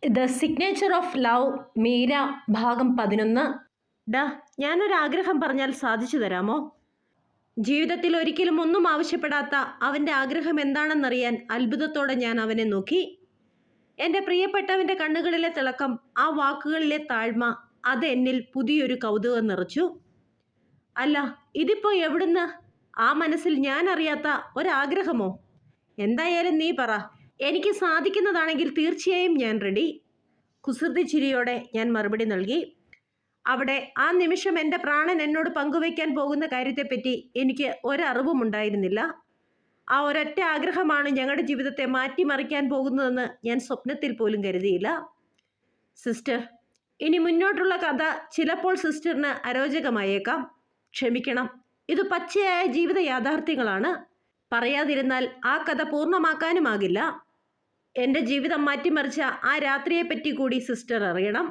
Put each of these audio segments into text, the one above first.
The signature of love Meera ഭാഗം 11. ഡാ, ഞാനൊരാഗ്രഹം പറഞ്ഞാൽ സാധിച്ചു തരാമോ? ജീവിതത്തിൽ ഒരിക്കലും ഒന്നും ആവശ്യപ്പെടാത്ത അവൻ്റെ ആഗ്രഹം എന്താണെന്നറിയാൻ അത്ഭുതത്തോടെ ഞാൻ അവനെ നോക്കി. എൻ്റെ പ്രിയപ്പെട്ടവൻ്റെ കണ്ണുകളിലെ തിളക്കം, ആ വാക്കുകളിലെ താഴ്മ, അത് എന്നിൽ പുതിയൊരു കൗതുകം നിറച്ചു. അല്ല, ഇതിപ്പോൾ എവിടുന്ന്? ആ മനസ്സിൽ ഞാൻ അറിയാത്ത ഒരാഗ്രഹമോ? എന്തായാലും നീ പറ. എനിക്ക് സാധിക്കുന്നതാണെങ്കിൽ തീർച്ചയായും ഞാൻ റെഡി. കുസൃതി ചിരിയോടെ ഞാൻ മറുപടി നൽകി. അവിടെ ആ നിമിഷം എൻ്റെ പ്രാണൻ എന്നോട് പങ്കുവയ്ക്കാൻ പോകുന്ന കാര്യത്തെപ്പറ്റി എനിക്ക് ഒരറിവും ഉണ്ടായിരുന്നില്ല. ആ ഒരൊറ്റ ആഗ്രഹമാണ് ഞങ്ങളുടെ ജീവിതത്തെ മാറ്റിമറിക്കാൻ പോകുന്നതെന്ന് ഞാൻ സ്വപ്നത്തിൽ പോലും കരുതിയില്ല. സിസ്റ്റർ, ഇനി മുന്നോട്ടുള്ള കഥ ചിലപ്പോൾ സിസ്റ്ററിന് അരോചകമായേക്കാം. ക്ഷമിക്കണം, ഇത് പച്ചയായ ജീവിത യാഥാർത്ഥ്യങ്ങളാണ്. പറയാതിരുന്നാൽ ആ കഥ പൂർണ്ണമാക്കാനുമാകില്ല. എൻ്റെ ജീവിതം മാറ്റിമറിച്ച ആ രാത്രിയെപ്പറ്റി കൂടി സിസ്റ്റർ അറിയണം.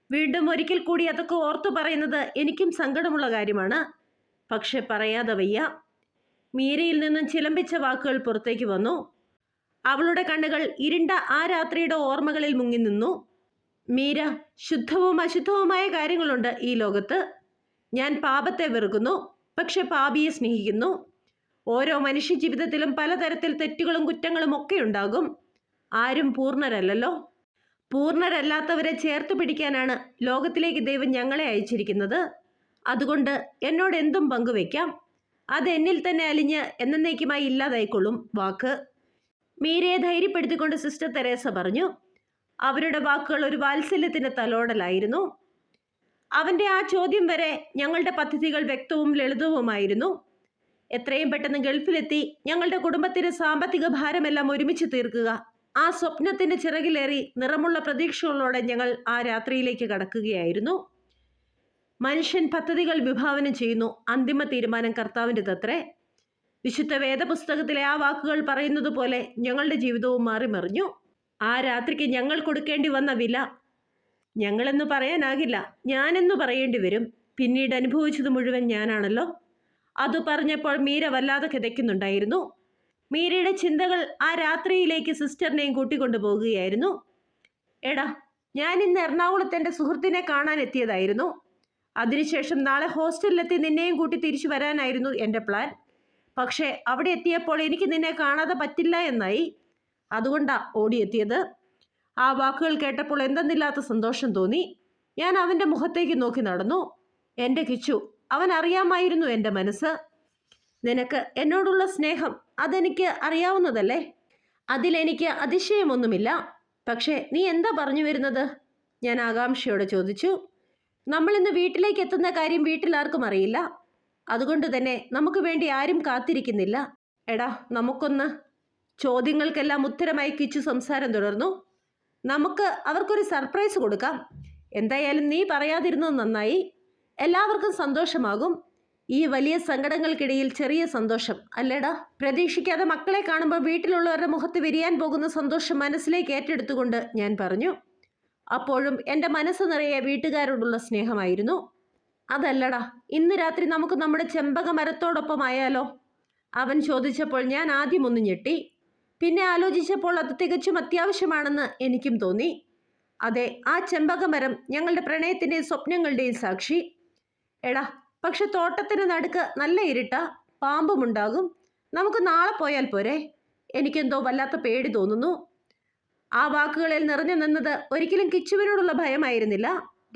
വീണ്ടും ഒരിക്കൽ കൂടി അതൊക്കെ ഓർത്തു പറയുന്നത് എനിക്കും സങ്കടമുള്ള കാര്യമാണ്. പക്ഷെ പറയാതെ വയ്യ. മീരയിൽ നിന്നും ചിലമ്പിച്ച വാക്കുകൾ പുറത്തേക്ക് വന്നു. അവളുടെ കണ്ണുകൾ ഇരുണ്ട ആ രാത്രിയുടെ ഓർമ്മകളിൽ മുങ്ങി നിന്നു. മീര, ശുദ്ധവും അശുദ്ധവുമായ കാര്യങ്ങളുണ്ട് ഈ ലോകത്ത്. ഞാൻ പാപത്തെ വെറുക്കുന്നു, പക്ഷെ പാപിയെ സ്നേഹിക്കുന്നു. ഓരോ മനുഷ്യ ജീവിതത്തിലും പലതരത്തിൽ തെറ്റുകളും കുറ്റങ്ങളും ഒക്കെ ഉണ്ടാകും. ആരും പൂർണ്ണരല്ലല്ലോ. പൂർണ്ണരല്ലാത്തവരെ ചേർത്ത് പിടിക്കാനാണ് ലോകത്തിലേക്ക് ദൈവം ഞങ്ങളെ അയച്ചിരിക്കുന്നത്. അതുകൊണ്ട് എന്നോട് എന്തും പങ്കുവെക്കാം. അത് എന്നിൽ തന്നെ അലിഞ്ഞ് എന്നേക്കുമായി ഇല്ലാതായിക്കൊള്ളും. വാക്ക്. മീരയെ ധൈര്യപ്പെടുത്തിക്കൊണ്ട് സിസ്റ്റർ തെരേസ പറഞ്ഞു. അവരുടെ വാക്കുകൾ ഒരു വാത്സല്യത്തിൻ്റെ തലോടലായിരുന്നു. അവൻ്റെ ആ ചോദ്യം വരെ ഞങ്ങളുടെ പദ്ധതികൾ വ്യക്തവും ലളിതവുമായിരുന്നു. എത്രയും പെട്ടെന്ന് ഗൾഫിലെത്തി ഞങ്ങളുടെ കുടുംബത്തിന് സാമ്പത്തിക ഭാരമെല്ലാം ഒരുമിച്ച് തീർക്കുക. ആ സ്വപ്നത്തിൻ്റെ ചിറകിലേറി നിറമുള്ള പ്രതീക്ഷകളോടെ ഞങ്ങൾ ആ രാത്രിയിലേക്ക് കടക്കുകയായിരുന്നു. മനുഷ്യൻ പദ്ധതികൾ വിഭാവനം ചെയ്യുന്നു, അന്തിമ തീരുമാനം കർത്താവിൻ്റെതത്രേ. വിശുദ്ധ വേദപുസ്തകത്തിലെ ആ വാക്കുകൾ പറയുന്നത് പോലെ ഞങ്ങളുടെ ജീവിതവും മാറിമറിഞ്ഞു. ആ രാത്രിക്ക് ഞങ്ങൾ കൊടുക്കേണ്ടി വന്ന വില ഞങ്ങളെന്ന് പറയാനാകില്ല, ഞാനെന്ന് പറയേണ്ടി വരും. പിന്നീട് അനുഭവിച്ചത് മുഴുവൻ ഞാനാണല്ലോ. അത് പറഞ്ഞപ്പോൾ മീര വല്ലാതെ കിതയ്ക്കുന്നുണ്ടായിരുന്നു. മീരയുടെ ചിന്തകൾ ആ രാത്രിയിലേക്ക് സിസ്റ്ററിനെയും കൂട്ടിക്കൊണ്ടു പോകുകയായിരുന്നു. എടാ, ഞാൻ ഇന്ന് എറണാകുളത്ത് എൻ്റെ സുഹൃത്തിനെ കാണാൻ എത്തിയതായിരുന്നു. അതിനുശേഷം നാളെ ഹോസ്റ്റലിലെത്തി നിന്നെയും കൂട്ടി തിരിച്ചു വരാനായിരുന്നു എൻ്റെ പ്ലാൻ. പക്ഷേ അവിടെ എത്തിയപ്പോൾ എനിക്ക് നിന്നെ കാണാതെ പറ്റില്ല എന്നായി. അതുകൊണ്ടാ ഓടിയെത്തിയത്. ആ വാക്കുകൾ കേട്ടപ്പോൾ എന്തെന്നില്ലാത്ത സന്തോഷം തോന്നി. ഞാൻ അവൻ്റെ മുഖത്തേക്ക് നോക്കി നടന്നു. എൻ്റെ കിച്ചു, അവൻ അറിയാമായിരുന്നു എൻ്റെ മനസ്സ്. നിനക്ക് എന്നോടുള്ള സ്നേഹം അതെനിക്ക് അറിയാവുന്നതല്ലേ. അതിലെനിക്ക് അതിശയമൊന്നുമില്ല. പക്ഷേ നീ എന്താ പറഞ്ഞു വരുന്നത്? ഞാൻ ആകാംക്ഷയോടെ ചോദിച്ചു. നമ്മളിന്ന് വീട്ടിലേക്ക് എത്തുന്ന കാര്യം വീട്ടിലാർക്കും അറിയില്ല. അതുകൊണ്ട് തന്നെ നമുക്ക് വേണ്ടി ആരും കാത്തിരിക്കുന്നില്ല. എടാ, നമുക്കൊന്ന്. ചോദ്യങ്ങൾക്കെല്ലാം ഉത്തരമായി കിച്ചു സംസാരം തുടർന്നു. നമുക്ക് അവർക്കൊരു സർപ്രൈസ് കൊടുക്കാം. എന്തായാലും നീ പറയാതിരുന്നത് നന്നായി. എല്ലാവർക്കും സന്തോഷമാകും. ഈ വലിയ സങ്കടങ്ങൾക്കിടയിൽ ചെറിയ സന്തോഷം അല്ലേടാ. പ്രതീക്ഷിക്കാതെ മക്കളെ കാണുമ്പോൾ വീട്ടിലുള്ളവരുടെ മുഖത്ത് വിരിയാൻ പോകുന്ന സന്തോഷം മനസ്സിലേക്ക് ഏറ്റെടുത്തുകൊണ്ട് ഞാൻ പറഞ്ഞു. അപ്പോഴും എൻ്റെ മനസ്സ് നിറയെ വീട്ടുകാരോടുള്ള സ്നേഹമായിരുന്നു. അതല്ലടാ, ഇന്ന് രാത്രി നമുക്ക് നമ്മുടെ ചെമ്പക മരത്തോടൊപ്പം ആയാലോ? അവൻ ചോദിച്ചപ്പോൾ ഞാൻ ആദ്യം ഒന്ന് ഞെട്ടി. പിന്നെ ആലോചിച്ചപ്പോൾ അത് തികച്ചും അത്യാവശ്യമാണെന്ന് എനിക്കും തോന്നി. അതെ, ആ ചെമ്പകമരം ഞങ്ങളുടെ പ്രണയത്തിൻ്റെയും സ്വപ്നങ്ങളുടെയും സാക്ഷി. എടാ, പക്ഷെ തോട്ടത്തിന് നടുക്ക് നല്ല ഇരുട്ട, പാമ്പുമുണ്ടാകും. നമുക്ക് നാളെ പോയാൽ പോരെ? എനിക്കെന്തോ വല്ലാത്ത പേടി തോന്നുന്നു. ആ വാക്കുകളിൽ നിറഞ്ഞു നിന്നത് ഒരിക്കലും കിച്ചുവിനോടുള്ള ഭയമായിരുന്നില്ല,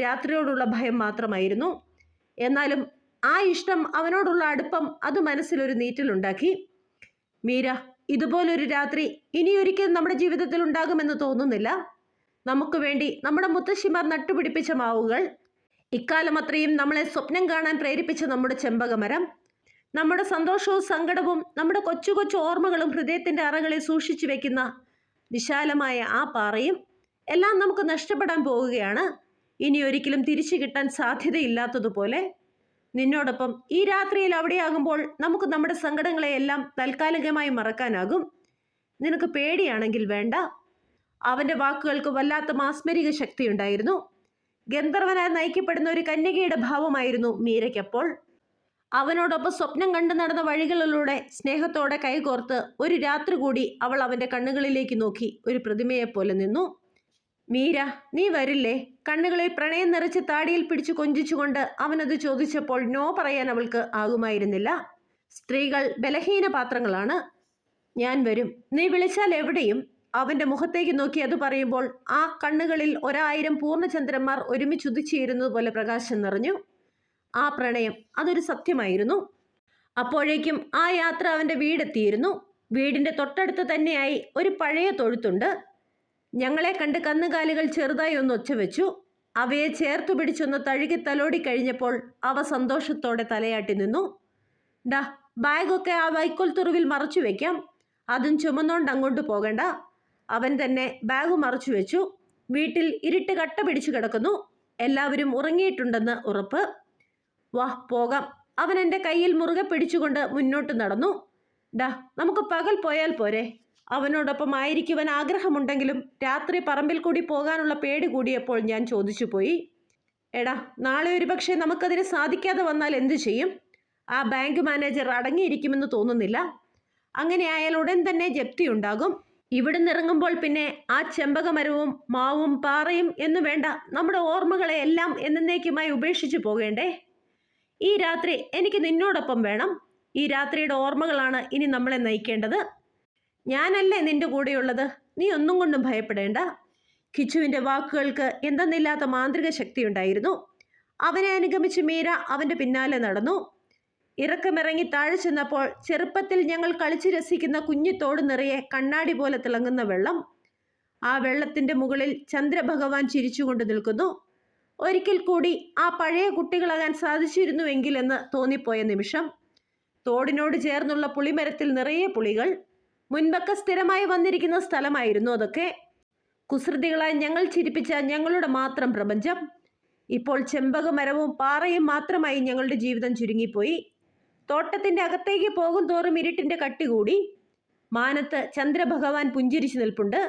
രാത്രിയോടുള്ള ഭയം മാത്രമായിരുന്നു. എന്നാലും ആ ഇഷ്ടം, അവനോടുള്ള അടുപ്പം, അത് മനസ്സിലൊരു നീറ്റലുണ്ടാക്കി. മീര, ഇതുപോലൊരു രാത്രി ഇനിയൊരിക്കലും നമ്മുടെ ജീവിതത്തിൽ ഉണ്ടാകുമെന്ന് തോന്നുന്നില്ല. നമുക്ക് വേണ്ടി നമ്മുടെ മുത്തശ്ശിമാർ നട്ടുപിടിപ്പിച്ച മാവുകൾ, ഇക്കാലം അത്രയും നമ്മളെ സ്വപ്നം കാണാൻ പ്രേരിപ്പിച്ച നമ്മുടെ ചെമ്പകമരം, നമ്മുടെ സന്തോഷവും സങ്കടവും നമ്മുടെ കൊച്ചു കൊച്ചു ഓർമ്മകളും ഹൃദയത്തിൻ്റെ അറകളിൽ സൂക്ഷിച്ചു വെക്കുന്ന വിശാലമായ ആ പാറയും എല്ലാം നമുക്ക് നഷ്ടപ്പെടാൻ പോവുകയാണ്. ഇനി ഒരിക്കലും തിരിച്ചു കിട്ടാൻ സാധ്യതയില്ലാത്തതുപോലെ. നിന്നോടൊപ്പം ഈ രാത്രിയിൽ അവിടെയാകുമ്പോൾ നമുക്ക് നമ്മുടെ സങ്കടങ്ങളെയെല്ലാം താൽക്കാലികമായി മറക്കാനാകും. നിനക്ക് പേടിയാണെങ്കിൽ വേണ്ട. അവൻ്റെ വാക്കുകൾക്ക് വല്ലാത്ത മാസ്മരിക ശക്തിയുണ്ടായിരുന്നു. ഗന്ധർവനാൽ നയിക്കപ്പെടുന്ന ഒരു കന്യകയുടെ ഭാവമായിരുന്നു മീരയ്ക്കപ്പോൾ. അവനോടൊപ്പം സ്വപ്നം കണ്ടു നടന്ന വഴികളിലൂടെ സ്നേഹത്തോടെ കൈകോർത്ത് ഒരു രാത്രി കൂടി അവൾ അവൻ്റെ കണ്ണുകളിലേക്ക് നോക്കി ഒരു പ്രതിമയെപ്പോലെ നിന്നു. മീര, നീ വരില്ലേ? കണ്ണുകളിൽ പ്രണയം നിറച്ച് താടിയിൽ പിടിച്ചു കൊഞ്ചിച്ചുകൊണ്ട് അവനത് ചോദിച്ചപ്പോൾ നോ പറയാൻ അവൾക്ക് ആകുമായിരുന്നില്ല. സ്ത്രീകൾ ബലഹീന പാത്രങ്ങളാണ്. ഞാൻ വരും. നീ വിളിച്ചാൽ എവിടെയും. അവന്റെ മുഖത്തേക്ക് നോക്കി അത് പറയുമ്പോൾ ആ കണ്ണുകളിൽ 1000 പൂർണ്ണചന്ദ്രന്മാർ ഒരുമിച്ചുദിച്ചിരുന്നത് പോലെ പ്രകാശം നിറഞ്ഞു. ആ പ്രണയം അതൊരു സത്യമായിരുന്നു. അപ്പോഴേക്കും ആ യാത്ര അവന്റെ വീടെത്തിയിരുന്നു. വീടിന്റെ തൊട്ടടുത്ത് തന്നെയായി ഒരു പഴയ തൊഴുത്തുണ്ട്. ഞങ്ങളെ കണ്ട് കന്നുകാലികൾ ചെറുതായി ഒന്ന് ഒച്ച വെച്ചു. അവയെ ചേർത്തു പിടിച്ചൊന്ന് തഴുകി തലോടി കഴിഞ്ഞപ്പോൾ അവ സന്തോഷത്തോടെ തലയാട്ടി നിന്നു. ഡാ, ബാഗൊക്കെ ആ വൈക്കോൽ തുറുവിൽ മറച്ചു വെക്കാം. അതും ചുമന്നോണ്ട് അങ്ങോട്ട് പോകണ്ട. അവൻ തന്നെ ബാഗ് മറച്ചു വെച്ചു. വീട്ടിൽ ഇരുട്ട് കട്ട പിടിച്ചു കിടക്കുന്നു. എല്ലാവരും ഉറങ്ങിയിട്ടുണ്ടെന്ന് ഉറപ്പ്. വാ പോകാം. അവൻ എൻ്റെ കയ്യിൽ മുറുകെ പിടിച്ചുകൊണ്ട് മുന്നോട്ട് നടന്നു. ഡാ, നമുക്ക് പകൽ പോയാൽ പോരെ? അവനോടൊപ്പം ആയിരിക്കുവാൻ ആഗ്രഹമുണ്ടെങ്കിലും രാത്രി പറമ്പിൽ കൂടി പോകാനുള്ള പേടി കൂടിയപ്പോൾ ഞാൻ ചോദിച്ചു പോയി. എടാ, നാളെ ഒരുപക്ഷെ നമുക്കതിന് സാധിക്കാതെ വന്നാൽ എന്തു ചെയ്യും? ആ ബാങ്ക് മാനേജർ അടങ്ങിയിരിക്കുമെന്ന് തോന്നുന്നില്ല. അങ്ങനെ ആയാൽ ഉടൻ തന്നെ ജപ്തി ഉണ്ടാകും. ഇവിടുന്ന് ഇറങ്ങുമ്പോൾ പിന്നെ ആ ചെമ്പകമരവും മാവും പാറയും എന്നു വേണ്ട, നമ്മുടെ ഓർമ്മകളെ എല്ലാം എന്നേക്കുമായി ഉപേക്ഷിച്ചു പോകേണ്ടേ? ഈ രാത്രി എനിക്ക് നിന്നോടൊപ്പം വേണം. ഈ രാത്രിയുടെ ഓർമ്മകളാണ് ഇനി നമ്മളെ നയിക്കേണ്ടത്. ഞാനല്ലേ നിന്റെ കൂടെയുള്ളത്. നീ ഒന്നും കൊണ്ടും ഭയപ്പെടേണ്ട. കിച്ചുവിൻ്റെ വാക്കുകൾക്ക് എന്തെന്നില്ലാത്ത മാന്ത്രിക ശക്തിയുണ്ടായിരുന്നു. അവനെ അനുഗമിച്ച് മീര അവൻ്റെ പിന്നാലെ നടന്നു. ഇറക്കമിറങ്ങി താഴെ ചെന്നപ്പോൾ ചെറുപ്പത്തിൽ ഞങ്ങൾ കളിച്ചു രസിക്കുന്ന കുഞ്ഞിത്തോട് നിറയെ കണ്ണാടി പോലെ തിളങ്ങുന്ന വെള്ളം. ആ വെള്ളത്തിൻ്റെ മുകളിൽ ചന്ദ്രഭഗവാൻ ചിരിച്ചുകൊണ്ട് നിൽക്കുന്നു. ഒരിക്കൽ കൂടി ആ പഴയ കുട്ടികളാകാൻ സാധിച്ചിരുന്നുവെങ്കിലെന്ന് തോന്നിപ്പോയ നിമിഷം. തോടിനോട് ചേർന്നുള്ള പുളിമരത്തിൽ നിറയെ പുളികൾ. മുൻപൊക്കെ സ്ഥിരമായി വന്നിരിക്കുന്ന സ്ഥലമായിരുന്നു അതൊക്കെ. കുസൃതികളായി ഞങ്ങൾ ചിരിപ്പിച്ച ഞങ്ങളുടെ മാത്രം പ്രപഞ്ചം. ഇപ്പോൾ ചെമ്പകമരവും പാറയും മാത്രമായി ഞങ്ങളുടെ ജീവിതം ചുരുങ്ങിപ്പോയി. തോട്ടത്തിൻ്റെ അകത്തേക്ക് പോകും തോറും ഇരുട്ടിൻ്റെ കട്ടി കൂടി. മാനത്ത് ചന്ദ്രഭഗവാൻ പുഞ്ചിരിച്ചു നിൽപ്പുണ്ട്.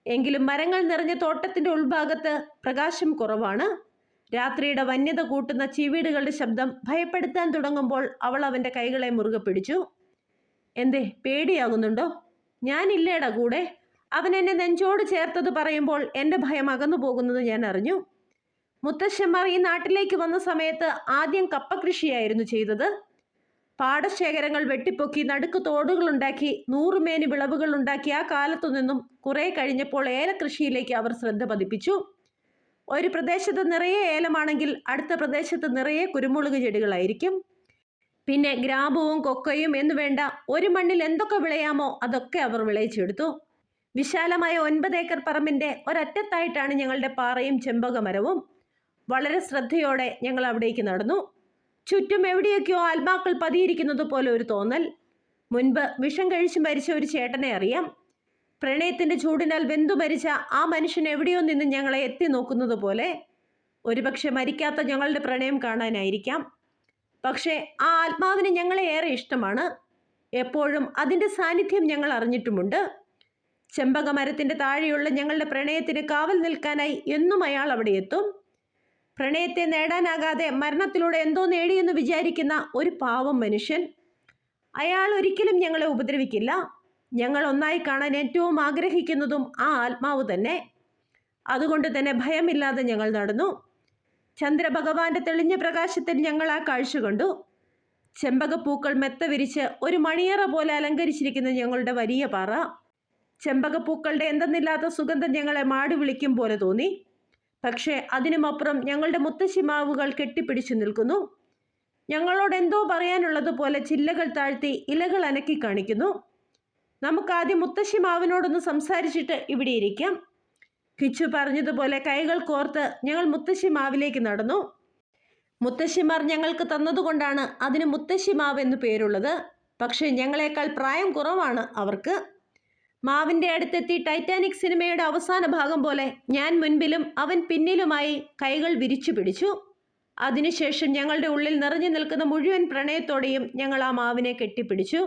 എങ്കിലും മരങ്ങൾ നിറഞ്ഞ തോട്ടത്തിൻ്റെ ഉൾഭാഗത്ത് പ്രകാശം കുറവാണ്. രാത്രിയുടെ വന്യത കൂട്ടുന്ന ചീവീടുകളുടെ ശബ്ദം ഭയപ്പെടുത്താൻ തുടങ്ങുമ്പോൾ അവൾ അവൻ്റെ കൈകളെ മുറുകെ പിടിച്ചു. എന്തേ, പേടിയാകുന്നുണ്ടോ? ഞാനില്ലേടാ കൂടെ. അവൻ എന്നെ നെഞ്ചോട് ചേർത്തത് പറയുമ്പോൾ എൻ്റെ ഭയം അകന്നു പോകുന്നത് ഞാൻ അറിഞ്ഞു. മുത്തശ്ശന്മാർ ഈ നാട്ടിലേക്ക് വന്ന സമയത്ത് ആദ്യം കപ്പ കൃഷിയായിരുന്നു ചെയ്തത്. പാടശേഖരങ്ങൾ വെട്ടിപ്പൊക്കി നടുക്ക് തോടുകളുണ്ടാക്കി 100 മേനി വിളവുകൾ ഉണ്ടാക്കി ആ കാലത്തു നിന്നും കുറെ കഴിഞ്ഞപ്പോൾ ഏലകൃഷിയിലേക്ക് അവർ ശ്രദ്ധ പതിപ്പിച്ചു. ഒരു പ്രദേശത്ത് നിറയെ ഏലമാണെങ്കിൽ അടുത്ത പ്രദേശത്ത് നിറയെ കുരുമുളക് ചെടികളായിരിക്കും. പിന്നെ ഗ്രാമ്പുവും കൊക്കയും എന്നു വേണ്ട, ഒരു മണ്ണിൽ എന്തൊക്കെ വിളയാമോ അതൊക്കെ അവർ വിളയിച്ചെടുത്തു. വിശാലമായ 9 ഏക്കർ പറമ്പിൻ്റെ ഒരറ്റത്തായിട്ടാണ് ഞങ്ങളുടെ പാറയും ചെമ്പകമരവും. വളരെ ശ്രദ്ധയോടെ ഞങ്ങൾ അവിടേക്ക് നടന്നു. ചുറ്റും എവിടെയൊക്കെയോ ആത്മാക്കൾ പതിയിരിക്കുന്നത് പോലെ ഒരു തോന്നൽ. മുൻപ് വിഷം കഴിച്ച് മരിച്ച ഒരു ചേട്ടനെ അറിയാം. പ്രണയത്തിൻ്റെ ചൂടിനാൽ വെന്തു മരിച്ച ആ മനുഷ്യൻ എവിടെയോ നിന്ന് ഞങ്ങളെ എത്തി നോക്കുന്നത് പോലെ. ഒരുപക്ഷെ മരിക്കാത്ത ഞങ്ങളുടെ പ്രണയം കാണാനായിരിക്കാം. പക്ഷേ ആ ആത്മാവിന് ഞങ്ങളെ ഏറെ ഇഷ്ടമാണ്. എപ്പോഴും അതിൻ്റെ സാന്നിധ്യം ഞങ്ങൾ അറിഞ്ഞിട്ടുമുണ്ട്. ചെമ്പകമരത്തിൻ്റെ താഴെയുള്ള ഞങ്ങളുടെ പ്രണയത്തിന് കാവൽ നിൽക്കാനായി എന്നും അയാൾ അവിടെ എത്തും. പ്രണയത്തെ നേടാനാകാതെ മരണത്തിലൂടെ എന്തോ നേടിയെന്ന് വിചാരിക്കുന്ന ഒരു പാവം മനുഷ്യൻ. അയാൾ ഒരിക്കലും ഞങ്ങളെ ഉപദ്രവിക്കില്ല. ഞങ്ങൾ ഒന്നായി കാണാൻ ഏറ്റവും ആഗ്രഹിക്കുന്നതും ആ ആത്മാവ് തന്നെ. അതുകൊണ്ട് തന്നെ ഭയമില്ലാതെ ഞങ്ങൾ നടന്നു. ചന്ദ്രഭഗവാന്റെ തെളിഞ്ഞ പ്രകാശത്തിൽ ഞങ്ങൾ ആ കാഴ്ച കണ്ടു. ചെമ്പകപ്പൂക്കൾ മെത്ത വിരിച്ച് ഒരു മണിയറ പോലെ അലങ്കരിച്ചിരിക്കുന്ന ഞങ്ങളുടെ വലിയ പാറ. ചെമ്പകപ്പൂക്കളുടെ എന്തെന്നില്ലാത്ത സുഗന്ധം ഞങ്ങളെ മാടി വിളിക്കും പോലെ തോന്നി. പക്ഷേ അതിനുമപ്പുറം ഞങ്ങളുടെ മുത്തശ്ശിമാവുകൾ കെട്ടിപ്പിടിച്ചു നിൽക്കുന്നു. ഞങ്ങളോട് എന്തോ പറയാനുള്ളതുപോലെ ചില്ലകൾ താഴ്ത്തി ഇലകൾ അനക്കി കാണിക്കുന്നു. നമുക്കാദ്യം മുത്തശ്ശിമാവിനോടൊന്ന് സംസാരിച്ചിട്ട് ഇവിടെ ഇരിക്കാം. കിച്ചു പറഞ്ഞതുപോലെ കൈകൾ കോർത്ത് ഞങ്ങൾ മുത്തശ്ശിമാവിലേക്ക് നടന്നു. മുത്തശ്ശിമാർ ഞങ്ങൾക്ക് തന്നതുകൊണ്ടാണ് അതിന് മുത്തശ്ശിമാവ് എന്ന് പേരുള്ളത്. പക്ഷേ ഞങ്ങളെക്കാൾ പ്രായം കുറവാണ് അവർക്ക്. മാവിൻ്റെ അടുത്തെത്തി ടൈറ്റാനിക് സിനിമയുടെ അവസാന ഭാഗം പോലെ ഞാൻ മുൻപിലും അവൻ പിന്നിലുമായി കൈകൾ വിരിച്ചു പിടിച്ചു. അതിനുശേഷം ഞങ്ങളുടെ ഉള്ളിൽ നിറഞ്ഞു നിൽക്കുന്ന മുഴുവൻ പ്രണയത്തോടെയും ഞങ്ങൾ ആ മാവിനെ കെട്ടിപ്പിടിച്ചു.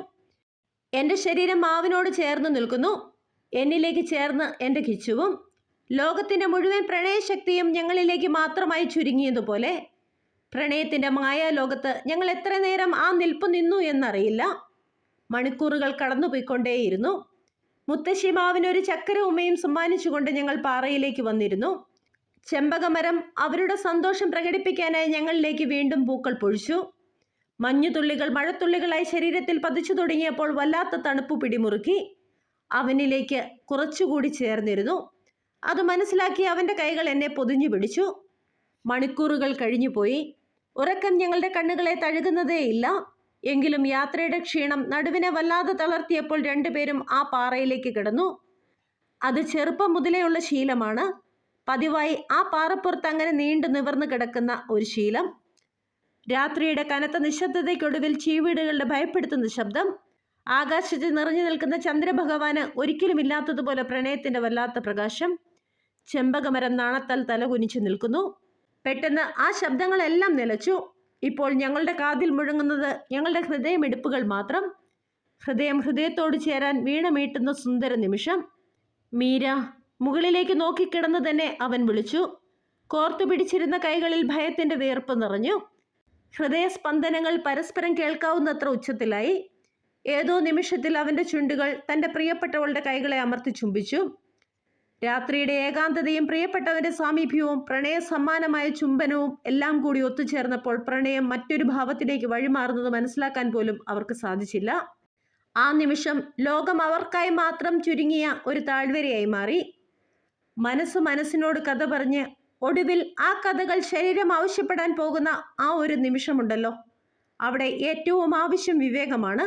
എൻ്റെ ശരീരം മാവിനോട് ചേർന്ന് നിൽക്കുന്നു. എന്നിലേക്ക് ചേർന്ന് എൻ്റെ കിച്ചുവും. ലോകത്തിൻ്റെ മുഴുവൻ പ്രണയശക്തിയും ഞങ്ങളിലേക്ക് മാത്രമായി ചുരുങ്ങിയതുപോലെ. പ്രണയത്തിൻ്റെ മായാലോകത്ത് ഞങ്ങൾ എത്ര നേരം ആ നിൽപ്പ് നിന്നു എന്നറിയില്ല. മണിക്കൂറുകൾ കടന്നുപോയിക്കൊണ്ടേയിരുന്നു. മുത്തശ്ശിമാവിനൊരു ചക്കര ഉമ്മയും സമ്മാനിച്ചുകൊണ്ട് ഞങ്ങൾ പാറയിലേക്ക് വന്നിരുന്നു. ചെമ്പകമരം അവരുടെ സന്തോഷം പ്രകടിപ്പിക്കാനായി ഞങ്ങളിലേക്ക് വീണ്ടും പൂക്കൾ പൊഴിച്ചു. മഞ്ഞുതുള്ളികൾ മഴത്തുള്ളികളായി ശരീരത്തിൽ പതിച്ചു തുടങ്ങിയപ്പോൾ വല്ലാത്ത തണുപ്പ് പിടിമുറുക്കി. അവനിലേക്ക് കുറച്ചുകൂടി ചേർന്നിരുന്നു. അത് മനസ്സിലാക്കി അവൻ്റെ കൈകൾ എന്നെ പൊതിഞ്ഞു പിടിച്ചു. മണിക്കൂറുകൾ കഴിഞ്ഞുപോയി. ഉറക്കം ഞങ്ങളുടെ കണ്ണുകളെ തഴുകുന്നതേയില്ല. എങ്കിലും യാത്രയുടെ ക്ഷീണം നടുവിനെ വല്ലാതെ തളർത്തിയപ്പോൾ രണ്ടുപേരും ആ പാറയിലേക്ക് കിടന്നു. അത് ചെറുപ്പം മുതലേയുള്ള ശീലമാണ്. പതിവായി ആ പാറപ്പുറത്ത് അങ്ങനെ നീണ്ടു നിവർന്നു കിടക്കുന്ന ഒരു ശീലം. രാത്രിയുടെ കനത്ത നിശബ്ദതയ്ക്കൊടുവിൽ ചീവീടുകളുടെ ഭയപ്പെടുത്തുന്ന ശബ്ദം. ആകാശത്ത് നിറഞ്ഞു നിൽക്കുന്ന ചന്ദ്രഭഗവാന് ഒരിക്കലും ഇല്ലാത്തതുപോലെ പ്രണയത്തിന്റെ വല്ലാത്ത പ്രകാശം. ചെമ്പകമരം നാണത്താൽ തലകുനിച്ചു നിൽക്കുന്നു. പെട്ടെന്ന് ആ ശബ്ദങ്ങളെല്ലാം നിലച്ചു. ഇപ്പോൾ ഞങ്ങളുടെ കാതിൽ മുഴങ്ങുന്നത് ഞങ്ങളുടെ ഹൃദയമിടിപ്പുകൾ മാത്രം. ഹൃദയം ഹൃദയത്തോട് ചേരാൻ വീണമീട്ടുന്ന സുന്ദര നിമിഷം. മീര. മുകളിലേക്ക് നോക്കിക്കിടന്നു തന്നെ അവൻ വിളിച്ചു. കോർത്തു പിടിച്ചിരുന്ന കൈകളിൽ ഭയത്തിന്റെ വിയർപ്പ് നിറഞ്ഞു. ഹൃദയസ്പന്ദനങ്ങൾ പരസ്പരം കേൾക്കാവുന്നത്ര ഉച്ചത്തിലായി. ഏതോ നിമിഷത്തിൽ അവൻ്റെ ചുണ്ടുകൾ തൻ്റെ പ്രിയപ്പെട്ടവളുടെ കൈകളെ അമർത്തി ചുംബിച്ചു. രാത്രിയുടെ ഏകാന്തതയും പ്രിയപ്പെട്ടവന്റെ സാമീപ്യവും പ്രണയ സമ്മാനമായ ചുംബനവും എല്ലാം കൂടി ഒത്തുചേർന്നപ്പോൾ പ്രണയം മറ്റൊരു ഭാവത്തിലേക്ക് വഴിമാറുന്നത് മനസ്സിലാക്കാൻ പോലും അവർക്ക് സാധിച്ചില്ല. ആ നിമിഷം ലോകം അവർക്കായി മാത്രം ചുരുങ്ങിയ ഒരു താഴ്വരയായി മാറി. മനസ്സ് മനസ്സിനോട് കഥ പറഞ്ഞ് ഒടുവിൽ ആ കഥകൾ ശരീരം ആവശ്യപ്പെടാൻ പോകുന്ന ആ ഒരു നിമിഷമുണ്ടല്ലോ, അവിടെ ഏറ്റവും ആവശ്യം വിവേകമാണ്.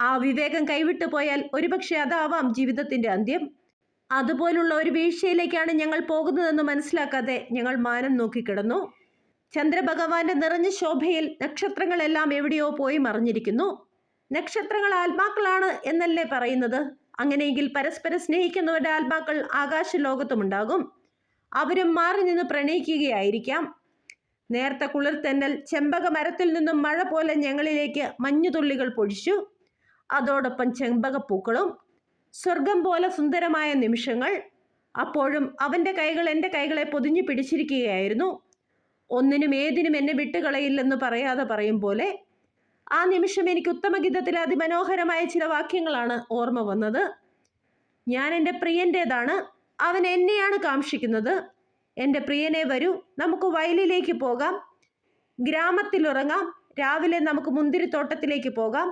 ആ വിവേകം കൈവിട്ടു പോയാൽ ഒരുപക്ഷെ അതാവാം ജീവിതത്തിൻ്റെ അന്ത്യം. അതുപോലുള്ള ഒരു വീഴ്ചയിലേക്കാണ് ഞങ്ങൾ പോകുന്നതെന്ന് മനസ്സിലാക്കാതെ ഞങ്ങൾ മാനം നോക്കിക്കിടന്നു. ചന്ദ്രഭഗവാന്റെ നിറഞ്ഞ ശോഭയിൽ നക്ഷത്രങ്ങളെല്ലാം എവിടെയോ പോയി മറിഞ്ഞിരിക്കുന്നു. നക്ഷത്രങ്ങൾ ആത്മാക്കളാണ് എന്നല്ലേ പറയുന്നത്? അങ്ങനെയെങ്കിൽ പരസ്പരം സ്നേഹിക്കുന്നവരുടെ ആത്മാക്കൾ ആകാശ ലോകത്തുമുണ്ടാകും. അവരും മാറി നിന്ന് പ്രണയിക്കുകയായിരിക്കാം. നേർത്ത കുളിർത്തന്നൽ ചെമ്പക മരത്തിൽ നിന്നും മഴ പോലെ ഞങ്ങളിലേക്ക് മഞ്ഞുതുള്ളികൾ പൊഴിച്ചു. അതോടൊപ്പം ചെമ്പകപ്പൂക്കളും. സ്വർഗം പോലെ സുന്ദരമായ നിമിഷങ്ങൾ. അപ്പോഴും അവൻ്റെ കൈകൾ എൻ്റെ കൈകളെ പൊതിഞ്ഞു പിടിച്ചിരിക്കുകയായിരുന്നു. ഒന്നിനും ഏതിനും എന്നെ വിട്ടുകളയില്ലെന്ന് പറയാതെ പറയും പോലെ. ആ നിമിഷം എനിക്ക് ഉത്തമഗീതത്തിലെ അതിമനോഹരമായ ചില വാക്യങ്ങളാണ് ഓർമ്മ വന്നത്. ഞാൻ എൻ്റെ പ്രിയൻ്റേതാണ്, അവൻ എന്നെയാണ് കാംക്ഷിക്കുന്നത്. എൻ്റെ പ്രിയനെ വരൂ, നമുക്ക് വയലിലേക്ക് പോകാം, ഗ്രാമത്തിലുറങ്ങാം, രാവിലെ നമുക്ക് മുന്തിരിത്തോട്ടത്തിലേക്ക് പോകാം,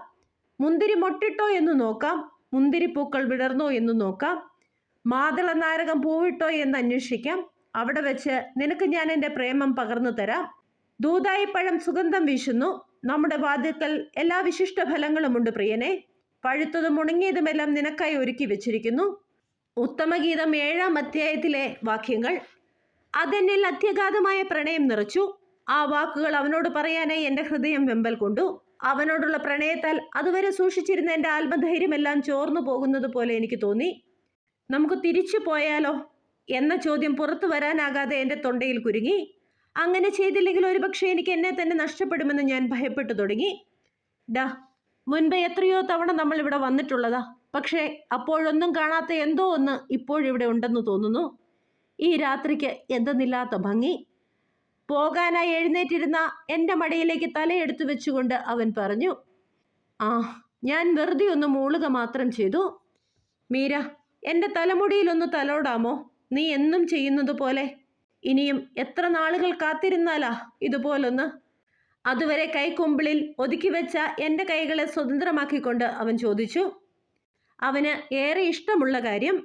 മുന്തിരി മൊട്ടിട്ടോ എന്ന് നോക്കാം, മുന്തിരിപ്പൂക്കൾ വിടർന്നോ എന്ന് നോക്കാം, മാതള നാരകം പൂവിട്ടോ എന്ന് അന്വേഷിക്കാം. അവിടെ വെച്ച് നിനക്ക് ഞാൻ എൻ്റെ പ്രേമം പകർന്നു തരാം. ദൂതായിപ്പഴം സുഗന്ധം വീശുന്നു. നമ്മുടെ വാതിൽക്കൽ എല്ലാ വിശിഷ്ട ഫലങ്ങളുമുണ്ട് പ്രിയനെ. പഴുത്തതും ഉണങ്ങിയതുമെല്ലാം നിനക്കായി ഒരുക്കി വെച്ചിരിക്കുന്നു. ഉത്തമഗീതം 7-ാം അധ്യായത്തിലെ വാക്യങ്ങൾ. അതെന്നിൽ അത്യഗാധമായ പ്രണയം നിറച്ചു. ആ വാക്കുകൾ അവനോട് പറയാനായി എൻ്റെ ഹൃദയം വെമ്പൽ കൊണ്ടു. അവനോടുള്ള പ്രണയത്താൽ അതുവരെ സൂക്ഷിച്ചിരുന്ന എൻ്റെ ആത്മധൈര്യമെല്ലാം ചോർന്നു പോകുന്നത് പോലെ എനിക്ക് തോന്നി. നമുക്ക് തിരിച്ചു പോയാലോ എന്ന ചോദ്യം പുറത്തു വരാനാകാതെ എൻ്റെ തൊണ്ടയിൽ കുരുങ്ങി. അങ്ങനെ ചെയ്തില്ലെങ്കിൽ ഒരുപക്ഷെ എനിക്ക് എന്നെ തന്നെ നഷ്ടപ്പെടുമെന്ന് ഞാൻ ഭയപ്പെട്ടു തുടങ്ങി. മുൻപ് എത്രയോ തവണ നമ്മൾ ഇവിടെ വന്നിട്ടുള്ളതാ. പക്ഷേ അപ്പോഴൊന്നും കാണാത്ത എന്തോ ഒന്ന് ഇപ്പോഴിവിടെ ഉണ്ടെന്ന് തോന്നുന്നു. ഈ രാത്രിക്ക് എന്തെന്നില്ലാത്ത ഭംഗി. പോകാനായി എഴുന്നേറ്റിരുന്ന എൻ്റെ മടിയിലേക്ക് തലയെടുത്തു വെച്ചുകൊണ്ട് അവൻ പറഞ്ഞു. ഞാൻ വെറുതെ ഒന്ന് മൂളുക മാത്രം ചെയ്തു. മീര, എൻ്റെ തലമുടിയിലൊന്ന് തലോടാമോ? നീ എന്നും ചെയ്യുന്നത് പോലെ. ഇനിയും എത്ര നാളുകൾ കാത്തിരുന്നാലാ ഇതുപോലൊന്ന്? അതുവരെ കൈക്കൊമ്പിളിൽ ഒതുക്കി വെച്ച എൻ്റെ കൈകളെ സ്വതന്ത്രമാക്കിക്കൊണ്ട് അവൻ ചോദിച്ചു. അവന് ഏറെ ഇഷ്ടമുള്ള കാര്യം.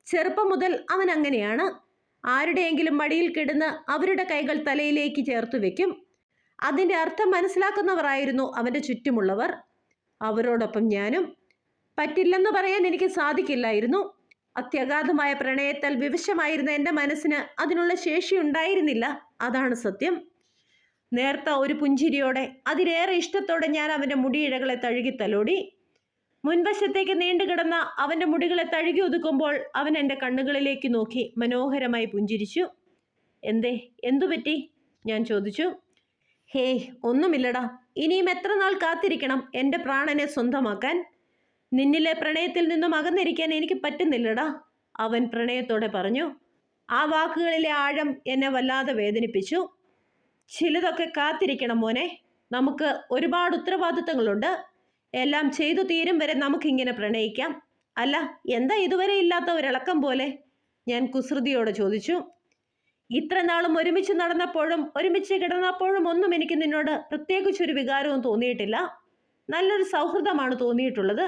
ചെറുപ്പം മുതൽ അവൻ അങ്ങനെയാണ്. ആരുടെയെങ്കിലും മടിയിൽ കിടന്ന് അവരുടെ കൈകൾ തലയിലേക്ക് ചേർത്ത് വെക്കും. അതിൻ്റെ അർത്ഥം മനസ്സിലാക്കുന്നവരായിരുന്നു അവൻ്റെ ചുറ്റുമുള്ളവർ. അവരോടൊപ്പം ഞാനും. പറ്റില്ലെന്ന് പറയാൻ എനിക്ക് സാധിക്കില്ലായിരുന്നു. അത്യഗാധമായ പ്രണയത്താൽ വിവശമായിരുന്ന എൻ്റെ മനസ്സിന് അതിനുള്ള ശേഷി ഉണ്ടായിരുന്നില്ല. അതാണ് സത്യം. നേർത്ത ഒരു പുഞ്ചിരിയോടെ അതിലേറെ ഇഷ്ടത്തോടെ ഞാൻ അവൻ്റെ മുടിയിഴകളെ തഴുകി തലോടി. മുൻവശത്തേക്ക് നീണ്ടുകിടന്ന അവൻ്റെ മുടികളെ തഴുകി ഒതുക്കുമ്പോൾ അവൻ എൻ്റെ കണ്ണുകളിലേക്ക് നോക്കി മനോഹരമായി പുഞ്ചിരിച്ചു. എന്തു പറ്റി? ഞാൻ ചോദിച്ചു. ഹേയ്, ഒന്നുമില്ലടാ. ഇനിയും എത്ര നാൾ കാത്തിരിക്കണം എൻ്റെ പ്രാണനെ സ്വന്തമാക്കാൻ? നിന്നിലെ പ്രണയത്തിൽ നിന്നും അകന്നിരിക്കാൻ എനിക്ക് പറ്റുന്നില്ലടാ, അവൻ പ്രണയത്തോടെ പറഞ്ഞു. ആ വാക്കുകളിലെ ആഴം എന്നെ വല്ലാതെ വേദനിപ്പിച്ചു. ചിലതൊക്കെ കാത്തിരിക്കണം മോനെ. നമുക്ക് ഒരുപാട് ഉത്തരവാദിത്തങ്ങളുണ്ട്. എല്ലാം ചെയ്തു തീരും വരെ നമുക്കിങ്ങനെ പ്രണയിക്കാം. അല്ല, എന്താ ഇതുവരെ ഇല്ലാത്ത ഒരിളക്കം പോലെ? ഞാൻ കുസൃതിയോടെ ചോദിച്ചു. ഇത്ര നാളും ഒരുമിച്ച് നടന്നപ്പോഴും ഒരുമിച്ച് കിടന്നപ്പോഴും ഒന്നും എനിക്ക് നിന്നോട് പ്രത്യേകിച്ചൊരു വികാരവും തോന്നിയിട്ടില്ല. നല്ലൊരു സൗഹൃദമാണ് തോന്നിയിട്ടുള്ളത്.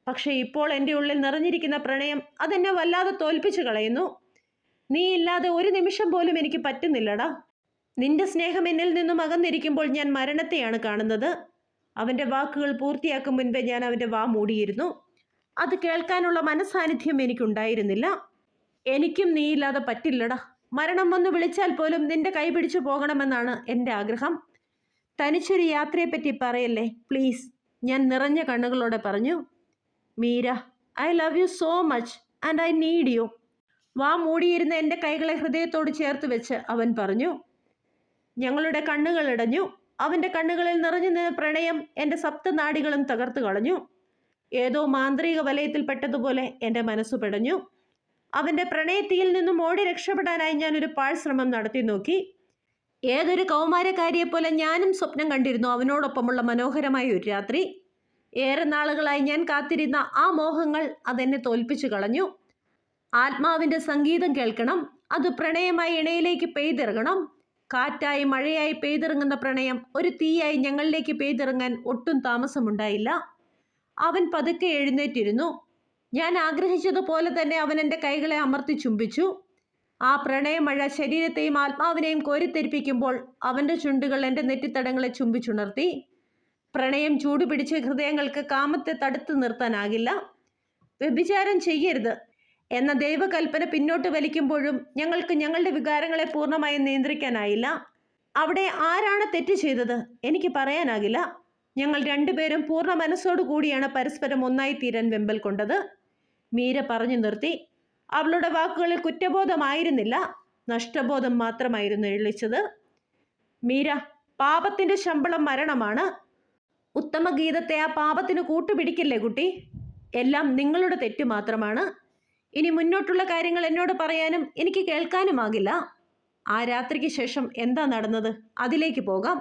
പക്ഷെ ഇപ്പോൾ എൻ്റെ ഉള്ളിൽ നിറഞ്ഞിരിക്കുന്ന പ്രണയം അതെന്നെ വല്ലാതെ തോൽപ്പിച്ചു കളയുന്നു. നീ ഇല്ലാതെ ഒരു നിമിഷം പോലും എനിക്ക് പറ്റുന്നില്ലടാ. നിന്റെ സ്നേഹം എന്നിൽ നിന്നും അകന്നിരിക്കുമ്പോൾ ഞാൻ മരണത്തെയാണ് കാണുന്നത്. അവൻ്റെ വാക്കുകൾ പൂർത്തിയാക്കും മുൻപേ ഞാൻ അവൻ്റെ വാ മൂടിയിരുന്നു. അത് കേൾക്കാനുള്ള മനസ്സാന്നിധ്യം എനിക്കുണ്ടായിരുന്നില്ല. എനിക്കും നീയില്ലാതെ പറ്റില്ലടാ. മരണം വന്ന് വിളിച്ചാൽ പോലും നിന്റെ കൈ പിടിച്ചു പോകണമെന്നാണ് എൻ്റെ ആഗ്രഹം. തനിച്ചൊരു യാത്രയെപ്പറ്റി പറയല്ലേ പ്ലീസ്, ഞാൻ നിറഞ്ഞ കണ്ണുകളോടെ പറഞ്ഞു. Meera, I love you so much and I need you. വാ മൂടിയിരുന്ന എൻ്റെ കൈകളെ ഹൃദയത്തോട് ചേർത്ത് വെച്ച് അവൻ പറഞ്ഞു. ഞങ്ങളുടെ കണ്ണുകൾ ഇടഞ്ഞു. അവൻ്റെ കണ്ണുകളിൽ നിറഞ്ഞു നിന്ന പ്രണയം എൻ്റെ സപ്തനാഡികളും തകർത്തു കളഞ്ഞു. ഏതോ മാന്ത്രിക വലയത്തിൽപ്പെട്ടതുപോലെ എൻ്റെ മനസ്സു പിടഞ്ഞു. അവൻ്റെ പ്രണയത്തിയിൽ നിന്നും ഓടി രക്ഷപ്പെടാനായി ഞാനൊരു പാഴ്ശ്രമം നടത്തി നോക്കി. ഏതൊരു കൗമാരക്കാരിയെപ്പോലെ ഞാനും സ്വപ്നം കണ്ടിരുന്നു അവനോടൊപ്പമുള്ള മനോഹരമായ ഒരു രാത്രി. ഏറെ നാളുകളായി ഞാൻ കാത്തിരുന്ന ആ മോഹങ്ങൾ അതെന്നെ തോൽപ്പിച്ചു കളഞ്ഞു. ആത്മാവിൻ്റെ സംഗീതം കേൾക്കണം. അത് പ്രണയമായി ഇണയിലേക്ക് പെയ്തിറങ്ങണം. കാറ്റായി മഴയായി പെയ്തിറങ്ങുന്ന പ്രണയം ഒരു തീയായി ഞങ്ങളിലേക്ക് പെയ്തിറങ്ങാൻ ഒട്ടും താമസമുണ്ടായില്ല. അവൻ പതുക്കെ എഴുന്നേറ്റിരുന്നു. ഞാൻ ആഗ്രഹിച്ചതുപോലെ തന്നെ അവൻ എൻ്റെ കൈകളെ അമർത്തി ചുംബിച്ചു. ആ പ്രണയമഴ ശരീരത്തെയും ആത്മാവിനെയും കോരിത്തെരിപ്പിക്കുമ്പോൾ അവൻ്റെ ചുണ്ടുകൾ എൻ്റെ നെറ്റിത്തടങ്ങളെ ചുംബിച്ചുണർത്തി. പ്രണയം ചൂടുപിടിച്ച ഹൃദയങ്ങൾക്ക് കാമത്തെ തടുത്തു നിർത്താനാകില്ല. വ്യഭിചാരം ചെയ്യരുത് എന്ന ദൈവകൽപ്പന പിന്നോട്ട് വലിക്കുമ്പോഴും ഞങ്ങൾക്ക് ഞങ്ങളുടെ വികാരങ്ങളെ പൂർണ്ണമായും നിയന്ത്രിക്കാനായില്ല. അവിടെ ആരാണ് തെറ്റ് ചെയ്തത് എനിക്ക് പറയാനാകില്ല. ഞങ്ങൾ രണ്ടുപേരും പൂർണ്ണ മനസ്സോടു കൂടിയാണ് പരസ്പരം ഒന്നായി തീരാൻ വെമ്പൽ കൊണ്ടത്. മീര പറഞ്ഞു നിർത്തി. അവളുടെ വാക്കുകളിൽ കുറ്റബോധമായിരുന്നില്ല, നഷ്ടബോധം മാത്രമായിരുന്നു എഴുതിച്ചത്. മീര, പാപത്തിൻ്റെ ശമ്പളം മരണമാണ്. ഉത്തമഗീതത്തെ ആ പാപത്തിന് കൂട്ടുപിടിക്കില്ലേ കുട്ടി? എല്ലാം നിങ്ങളുടെ തെറ്റ് മാത്രമാണ്. ഇനി മുന്നോട്ടുള്ള കാര്യങ്ങൾ എന്നോട് പറയാനും എനിക്ക് കേൾക്കാനുമാകില്ല. ആ രാത്രിക്ക് ശേഷം എന്താ നടന്നത് അതിലേക്ക് പോകാം.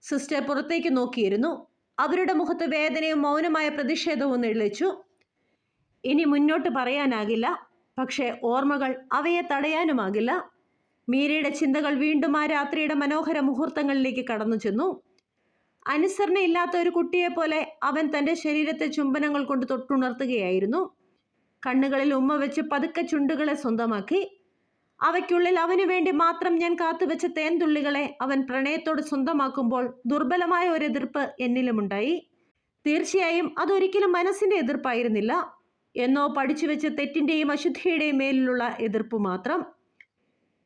സിസ്റ്റർ പുറത്തേക്ക് നോക്കിയിരുന്നു. അവരുടെ മുഖത്ത് വേദനയും മൗനമായ പ്രതിഷേധവും നിഴലിച്ചു. ഇനി മുന്നോട്ട് പറയാനാകില്ല, പക്ഷേ ഓർമ്മകൾ അവയെ തടയാനുമാകില്ല. മീരയുടെ ചിന്തകൾ വീണ്ടും ആ രാത്രിയുടെ മനോഹര മുഹൂർത്തങ്ങളിലേക്ക് കടന്നു ചെന്നു. അനുസരണയില്ലാത്ത ഒരു കുട്ടിയെപ്പോലെ അവൻ തൻ്റെ ശരീരത്തെ ചുംബനങ്ങൾ കൊണ്ട് തൊട്ടുണർത്തുകയായിരുന്നു. കണ്ണുകളിൽ ഉമ്മ വെച്ച് പതുക്കെ ചുണ്ടുകളെ സ്വന്തമാക്കി. അവയ്ക്കുള്ളിൽ അവനു വേണ്ടി മാത്രം ഞാൻ കാത്തുവെച്ച തേൻതുള്ളികളെ അവൻ പ്രണയത്തോട് സ്വന്തമാക്കുമ്പോൾ ദുർബലമായ ഒരു എതിർപ്പ് എന്നിലുമുണ്ടായി. തീർച്ചയായും അതൊരിക്കലും മനസ്സിൻ്റെ എതിർപ്പായിരുന്നില്ല, എന്നോ പഠിച്ചു വെച്ച തെറ്റിൻ്റെയും അശുദ്ധിയുടെയും മേലിലുള്ള എതിർപ്പ് മാത്രം.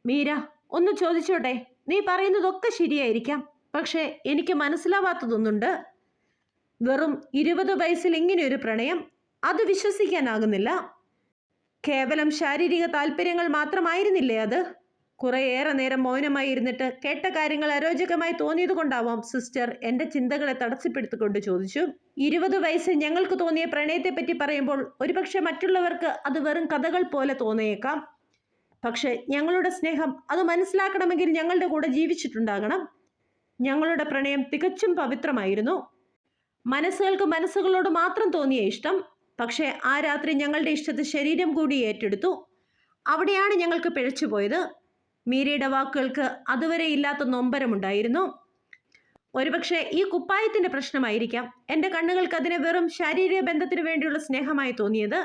മീര, ഒന്ന് ചോദിച്ചോട്ടെ? നീ പറയുന്നതൊക്കെ ശരിയായിരിക്കാം, പക്ഷേ എനിക്ക് മനസ്സിലാവാത്തതൊന്നുണ്ട്. വെറും 20 വയസ്സിൽ ഇങ്ങനെയൊരു പ്രണയം, അത് വിശ്വസിക്കാനാകുന്നില്ല. കേവലം ശാരീരിക താല്പര്യങ്ങൾ മാത്രമായിരുന്നില്ലേ അത്? കുറേയേറെ നേരം മൗനമായി ഇരുന്നിട്ട് കേട്ട കാര്യങ്ങൾ അരോചകമായി തോന്നിയത് കൊണ്ടാവാം സിസ്റ്റർ എൻ്റെ ചിന്തകളെ തടസ്സപ്പെടുത്തിക്കൊണ്ട് ചോദിച്ചു. 20 വയസ്സിൽ ഞങ്ങൾക്ക് തോന്നിയ പ്രണയത്തെപ്പറ്റി പറയുമ്പോൾ ഒരുപക്ഷെ മറ്റുള്ളവർക്ക് അത് വെറും കഥകൾ പോലെ തോന്നിയേക്കാം. പക്ഷെ ഞങ്ങളുടെ സ്നേഹം അത് മനസ്സിലാക്കണമെങ്കിൽ ഞങ്ങളുടെ കൂടെ ജീവിച്ചിട്ടുണ്ടാകണം. ഞങ്ങളുടെ പ്രണയം തികച്ചും പവിത്രമായിരുന്നു. മനസ്സുകൾക്ക് മനസ്സുകളോട് മാത്രം തോന്നിയ ഇഷ്ടം. പക്ഷേ ആ രാത്രി ഞങ്ങളുടെ ഇഷ്ടത്തെ ശരീരം കൂടി ഏറ്റെടുത്തു. അവിടെയാണ് ഞങ്ങൾക്ക് പിഴച്ചുപോയത്. മീരയുടെ വാക്കുകൾക്ക് അതുവരെ ഇല്ലാത്ത നൊമ്പരമുണ്ടായിരുന്നു. ഒരുപക്ഷെ ഈ കുപ്പായത്തിൻ്റെ പ്രശ്നമായിരിക്കാം എൻ്റെ കണ്ണുകൾക്ക് അതിനെ വെറും ശാരീരിക ബന്ധത്തിന് വേണ്ടിയുള്ള സ്നേഹമായി തോന്നിയത്.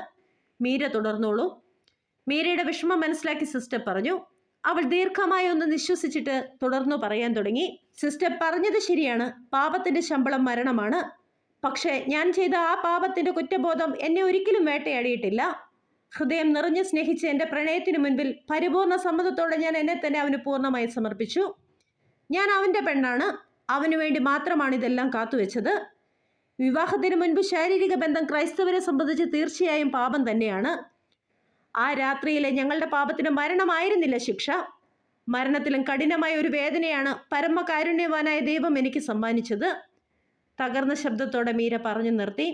മീര തുടർന്നോളൂ. മീരയുടെ വിഷമം മനസ്സിലാക്കി സിസ്റ്റർ പറഞ്ഞു. അവൾ ദീർഘമായി ഒന്ന് നിശ്വസിച്ചിട്ട് തുടർന്നു പറയാൻ തുടങ്ങി. സിസ്റ്റർ പറഞ്ഞത് ശരിയാണ്, പാപത്തിൻ്റെ ശമ്പളം മരണമാണ്. പക്ഷേ ഞാൻ ചെയ്ത ആ പാപത്തിൻ്റെ കുറ്റബോധം എന്നെ ഒരിക്കലും വേട്ടയാടിയിട്ടില്ല. ഹൃദയം നിറഞ്ഞ് സ്നേഹിച്ച് എൻ്റെ പ്രണയത്തിന് മുൻപിൽ പരിപൂർണ സമ്മതത്തോടെ ഞാൻ എന്നെ തന്നെ അവന് പൂർണ്ണമായി സമർപ്പിച്ചു. ഞാൻ അവൻ്റെ പെണ്ണാണ്. അവനു വേണ്ടി മാത്രമാണ് ഇതെല്ലാം കാത്തുവെച്ചത്. വിവാഹത്തിന് മുൻപ് ശാരീരിക ബന്ധം ക്രൈസ്തവരെ സംബന്ധിച്ച് തീർച്ചയായും പാപം തന്നെയാണ്. ആ രാത്രിയിലെ ഞങ്ങളുടെ പാപത്തിന് മരണമായിരുന്നില്ല ശിക്ഷ. മരണത്തിലും കഠിനമായ ഒരു വേദനയാണ് പരമകാരുണ്യവാനായ ദൈവം എനിക്ക് സമ്മാനിച്ചത്. തകർന്ന ശബ്ദത്തോടെ മീര പറഞ്ഞു നിർത്തി.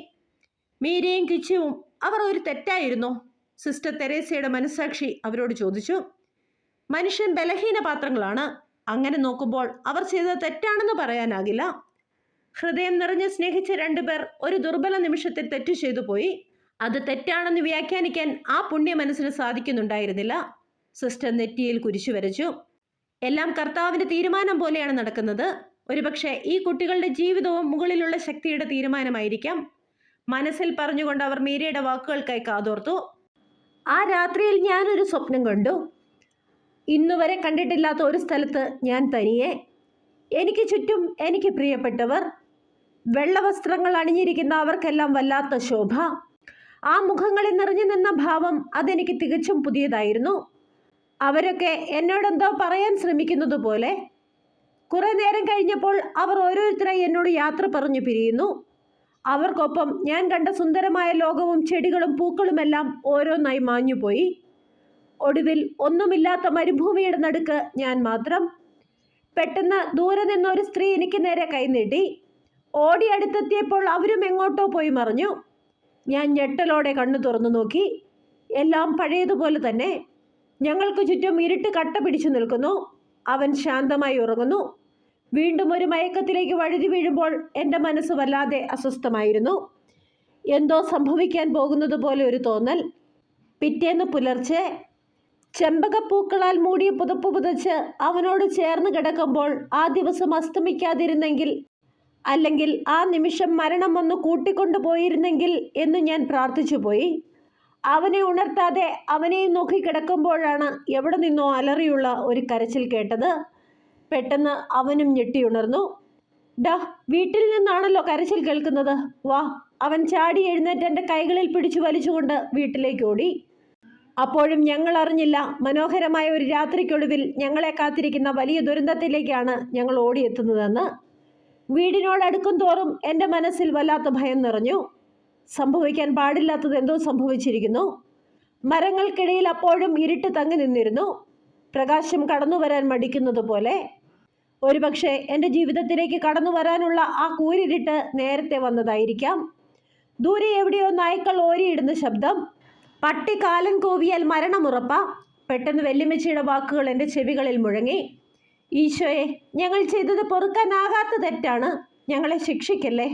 മീരയും കിച്ചുവും അവർ ഒരു തെറ്റായിരുന്നോ? സിസ്റ്റർ തെരേസയുടെ മനസ്സാക്ഷി അവരോട് ചോദിച്ചു. മനുഷ്യൻ ബലഹീന പാത്രങ്ങളാണ്. അങ്ങനെ നോക്കുമ്പോൾ അവർ ചെയ്തത് തെറ്റാണെന്ന് പറയാനാകില്ല. ഹൃദയം നിറഞ്ഞ് സ്നേഹിച്ച രണ്ടുപേർ ഒരു ദുർബല നിമിഷത്തിൽ തെറ്റു ചെയ്തു പോയി. അത് തെറ്റാണെന്ന് വ്യാഖ്യാനിക്കാൻ ആ പുണ്യ മനസ്സിന് സാധിക്കുന്നുണ്ടായിരുന്നില്ല. സിസ്റ്റർ നെറ്റിയിൽ കുരിശു വരച്ചു. എല്ലാം കർത്താവിൻ്റെ തീരുമാനം പോലെയാണ് നടക്കുന്നത്. ഒരുപക്ഷെ ഈ കുട്ടികളുടെ ജീവിതവും മുകളിലുള്ള ശക്തിയുടെ തീരുമാനമായിരിക്കാം. മനസ്സിൽ പറഞ്ഞുകൊണ്ട് അവർ മീരയുടെ വാക്കുകൾക്കായി കാതോർത്തു. ആ രാത്രിയിൽ ഞാനൊരു സ്വപ്നം കണ്ടു. ഇന്നുവരെ കണ്ടിട്ടില്ലാത്ത ഒരു സ്ഥലത്ത് ഞാൻ തനിയെ. എനിക്ക് ചുറ്റും എനിക്ക് പ്രിയപ്പെട്ടവർ. വെള്ളവസ്ത്രങ്ങൾ അണിഞ്ഞിരിക്കുന്ന അവർക്കെല്ലാം വല്ലാത്ത ശോഭ. ആ മുഖങ്ങളിൽ നിറഞ്ഞു നിന്ന ഭാവം അതെനിക്ക് തികച്ചും പുതിയതായിരുന്നു. അവരൊക്കെ എന്നോടെന്തോ പറയാൻ ശ്രമിക്കുന്നത് പോലെ. കുറെ നേരം കഴിഞ്ഞപ്പോൾ അവർ ഓരോരുത്തരായി എന്നോട് യാത്ര പറഞ്ഞു പിരിയുന്നു. അവർക്കൊപ്പം ഞാൻ കണ്ട സുന്ദരമായ ലോകവും ചെടികളും പൂക്കളുമെല്ലാം ഓരോന്നായി മാഞ്ഞുപോയി. ഒടുവിൽ ഒന്നുമില്ലാത്ത മരുഭൂമിയുടെ നടുക്ക് ഞാൻ മാത്രം. പെട്ടെന്ന് ദൂരെ നിന്നൊരു സ്ത്രീ എനിക്ക് നേരെ കൈനീട്ടി. ഓടി അടുത്തെത്തിയപ്പോൾ അവരും എങ്ങോട്ടോ പോയി മറഞ്ഞു. ഞാൻ ഞെട്ടലോടെ കണ്ണു തുറന്നു നോക്കി. എല്ലാം പഴയതുപോലെ തന്നെ. ഞങ്ങൾക്ക് ചുറ്റും ഇരുട്ട് കട്ട പിടിച്ചു നിൽക്കുന്നു. അവൻ ശാന്തമായി ഉറങ്ങുന്നു. വീണ്ടും ഒരു മയക്കത്തിലേക്ക് വഴുതി വീഴുമ്പോൾ എൻ്റെ മനസ്സ് വല്ലാതെ അസ്വസ്ഥമായിരുന്നു. എന്തോ സംഭവിക്കാൻ പോകുന്നത് പോലെ ഒരു തോന്നൽ. പിറ്റേന്ന് പുലർച്ചെ ചെമ്പകപ്പൂക്കളാൽ മൂടിയ പുതപ്പ് പുതച്ച് അവനോട് ചേർന്ന് കിടക്കുമ്പോൾ ആ ദിവസം അസ്തമിക്കാതിരുന്നെങ്കിൽ, അല്ലെങ്കിൽ ആ നിമിഷം മരണം വന്ന് കൂട്ടിക്കൊണ്ടു പോയിരുന്നെങ്കിൽ എന്ന് ഞാൻ പ്രാർത്ഥിച്ചു പോയി. അവനെ ഉണർത്താതെ അവനെയും നോക്കി കിടക്കുമ്പോഴാണ് എവിടെ നിന്നോ അലറിയുള്ള ഒരു കരച്ചിൽ കേട്ടത്. പെട്ടെന്ന് അവനും ഞെട്ടിയുണർന്നു. ഡാ, വീട്ടിൽ നിന്നാണല്ലോ കരച്ചിൽ കേൾക്കുന്നത്, വാ. അവൻ ചാടി എഴുന്നേറ്റ് എൻ്റെ കൈകളിൽ പിടിച്ചു വലിച്ചുകൊണ്ട് വീട്ടിലേക്ക് ഓടി. അപ്പോഴും ഞങ്ങൾ അറിഞ്ഞില്ല, മനോഹരമായ ഒരു രാത്രിക്കൊടുവിൽ ഞങ്ങളെ കാത്തിരിക്കുന്ന വലിയ ദുരന്തത്തിലേക്കാണ് ഞങ്ങൾ ഓടിയെത്തുന്നതെന്ന്. വീടിനോടടുക്കും തോറും എൻ്റെ മനസ്സിൽ വല്ലാത്ത ഭയം നിറഞ്ഞു. സംഭവിക്കാൻ പാടില്ലാത്തത് എന്തോ സംഭവിച്ചിരിക്കുന്നു. മരങ്ങൾക്കിടയിൽ അപ്പോഴും ഇരുട്ട് തങ്ങി നിന്നിരുന്നു, പ്രകാശം കടന്നു വരാൻ മടിക്കുന്നത് പോലെ. ഒരുപക്ഷെ എൻ്റെ ജീവിതത്തിലേക്ക് കടന്നു വരാനുള്ള ആ കൂരിരുട്ട് നേരത്തെ വന്നതായിരിക്കാം. ദൂരെ എവിടെയോ നായ്ക്കൾ ഓരിയിടുന്ന ശബ്ദം. പട്ടി കാലൻ കൂവിയാൽ മരണമുറപ്പ. പെട്ടെന്ന് വെല്ലുമ്മച്ചിയുടെ വാക്കുകൾ എൻ്റെ ചെവികളിൽ മുഴങ്ങി. ഈശോയെ, ഞങ്ങൾ ചെയ്തത് പൊറുക്കാനാകാത്ത തെറ്റാണ്, ഞങ്ങളെ ശിക്ഷിക്കല്ലേ.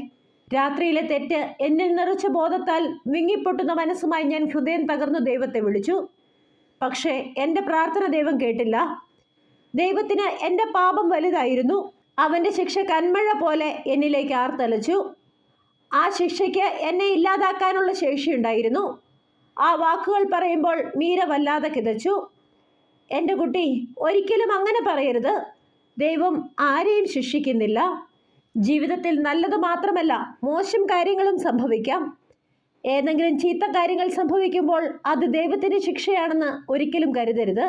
രാത്രിയിലെ തെറ്റ് എന്നിൽ നിറച്ച ബോധത്താൽ വിങ്ങിപ്പൊട്ടുന്ന മനസ്സുമായി ഞാൻ ഹൃദയം തകർന്നു ദൈവത്തെ വിളിച്ചു. പക്ഷേ എൻ്റെ പ്രാർത്ഥന ദൈവം കേട്ടില്ല. ദൈവത്തിന് എൻ്റെ പാപം വലുതായിരുന്നു. അവൻ്റെ ശിക്ഷ കന്മഴ പോലെ എന്നിലേക്ക് ആർത്തലച്ചു. ആ ശിക്ഷയ്ക്ക് എന്നെ ഇല്ലാതാക്കാനുള്ള ശേഷിയുണ്ടായിരുന്നു. ആ വാക്കുകൾ പറയുമ്പോൾ മീര വല്ലാതെ കിതച്ചു. എൻ്റെ കുട്ടി, ഒരിക്കലും അങ്ങനെ പറയരുത്. ദൈവം ആരെയും ശിക്ഷിക്കുന്നില്ല. ജീവിതത്തിൽ നല്ലത് മാത്രമല്ല, മോശം കാര്യങ്ങളും സംഭവിക്കാം. ഏതെങ്കിലും ചീത്ത കാര്യങ്ങൾ സംഭവിക്കുമ്പോൾ അത് ദൈവത്തിൻ്റെ ശിക്ഷയാണെന്ന് ഒരിക്കലും കരുതരുത്.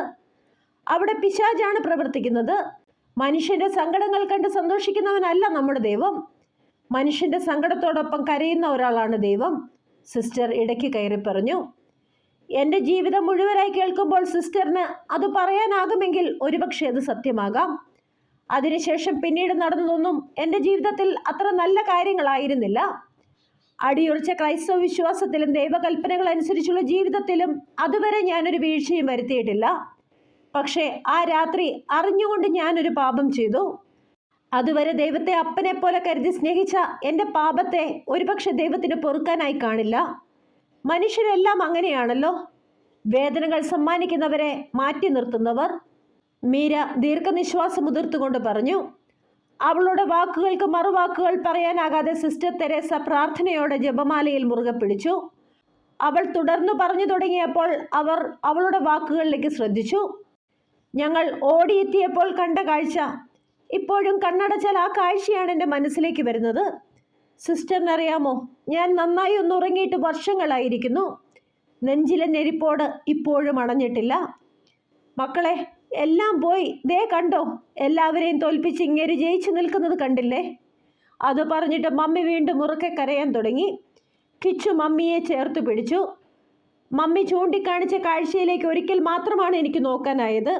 അവിടെ പിശാചാണ് പ്രവർത്തിക്കുന്നത്. മനുഷ്യൻ്റെ സങ്കടങ്ങൾ കണ്ട് സന്തോഷിക്കുന്നവനല്ല നമ്മുടെ ദൈവം. മനുഷ്യൻ്റെ സങ്കടത്തോടൊപ്പം കരയുന്ന ഒരാളാണ് ദൈവം. സിസ്റ്റർ ഇടയ്ക്ക് കയറി പറഞ്ഞു. എൻ്റെ ജീവിതം മുഴുവനായി കേൾക്കുമ്പോൾ സിസ്റ്ററിന് അത് പറയാനാകുമെങ്കിൽ ഒരുപക്ഷെ അത് സത്യമാകാം. അതിനുശേഷം പിന്നീട് നടന്നതൊന്നും എൻ്റെ ജീവിതത്തിൽ അത്ര നല്ല കാര്യങ്ങളായിരുന്നില്ല. അടിയുറച്ച ക്രൈസ്തവ വിശ്വാസത്തിലും ദൈവകൽപ്പനകൾ അനുസരിച്ചുള്ള ജീവിതത്തിലും അതുവരെ ഞാനൊരു വീഴ്ചയും വരുത്തിയിട്ടില്ല. പക്ഷേ ആ രാത്രി അറിഞ്ഞുകൊണ്ട് ഞാനൊരു പാപം ചെയ്തു. അതുവരെ ദൈവത്തെ അപ്പനെ പോലെ കരുതി സ്നേഹിച്ച എൻ്റെ പാപത്തെ ഒരുപക്ഷെ ദൈവത്തിന് പൊറുക്കാനായി കാണില്ല. മനുഷ്യരെല്ലാം അങ്ങനെയാണല്ലോ, വേദനകൾ സമ്മാനിക്കുന്നവരെ മാറ്റി നിർത്തുന്നവർ. മീര ദീർഘനിശ്വാസം ഉതിർത്തുകൊണ്ട് പറഞ്ഞു. അവളുടെ വാക്കുകൾക്ക് മറുവാക്കുകൾ പറയാനാകാതെ സിസ്റ്റർ തെരേസ പ്രാർത്ഥനയോടെ ജപമാലയിൽ മുറുകെ പിടിച്ചു. അവൾ തുടർന്നു പറഞ്ഞു തുടങ്ങിയപ്പോൾ അവർ അവളുടെ വാക്കുകളിലേക്ക് ശ്രദ്ധിച്ചു. ഞങ്ങൾ ഓടിയെത്തിയപ്പോൾ കണ്ട കാഴ്ച ഇപ്പോഴും കണ്ണടച്ചാൽ ആ കാഴ്ചയാണ് എൻ്റെ മനസ്സിലേക്ക് വരുന്നത്. സിസ്റ്ററിനറിയാമോ, ഞാൻ നന്നായി ഒന്ന് ഉറങ്ങിയിട്ട് വർഷങ്ങളായിരിക്കുന്നു. നെഞ്ചിലെ ഞെരിപ്പോട് ഇപ്പോഴും അണഞ്ഞിട്ടില്ല. മക്കളെ, എല്ലാം പോയി, ദേ കണ്ടോ, എല്ലാവരെയും തോൽപ്പിച്ച് ഇങ്ങേര് ജയിച്ചു നിൽക്കുന്നത് കണ്ടില്ലേ? അത് പറഞ്ഞിട്ട് മമ്മി വീണ്ടും ഉറക്കെ കരയാൻ തുടങ്ങി. കിച്ചു മമ്മിയെ ചേർത്ത് പിടിച്ചു. മമ്മി ചൂണ്ടിക്കാണിച്ച കാഴ്ചയിലേക്ക് ഒരിക്കൽ മാത്രമാണ് എനിക്ക് നോക്കാനായത്.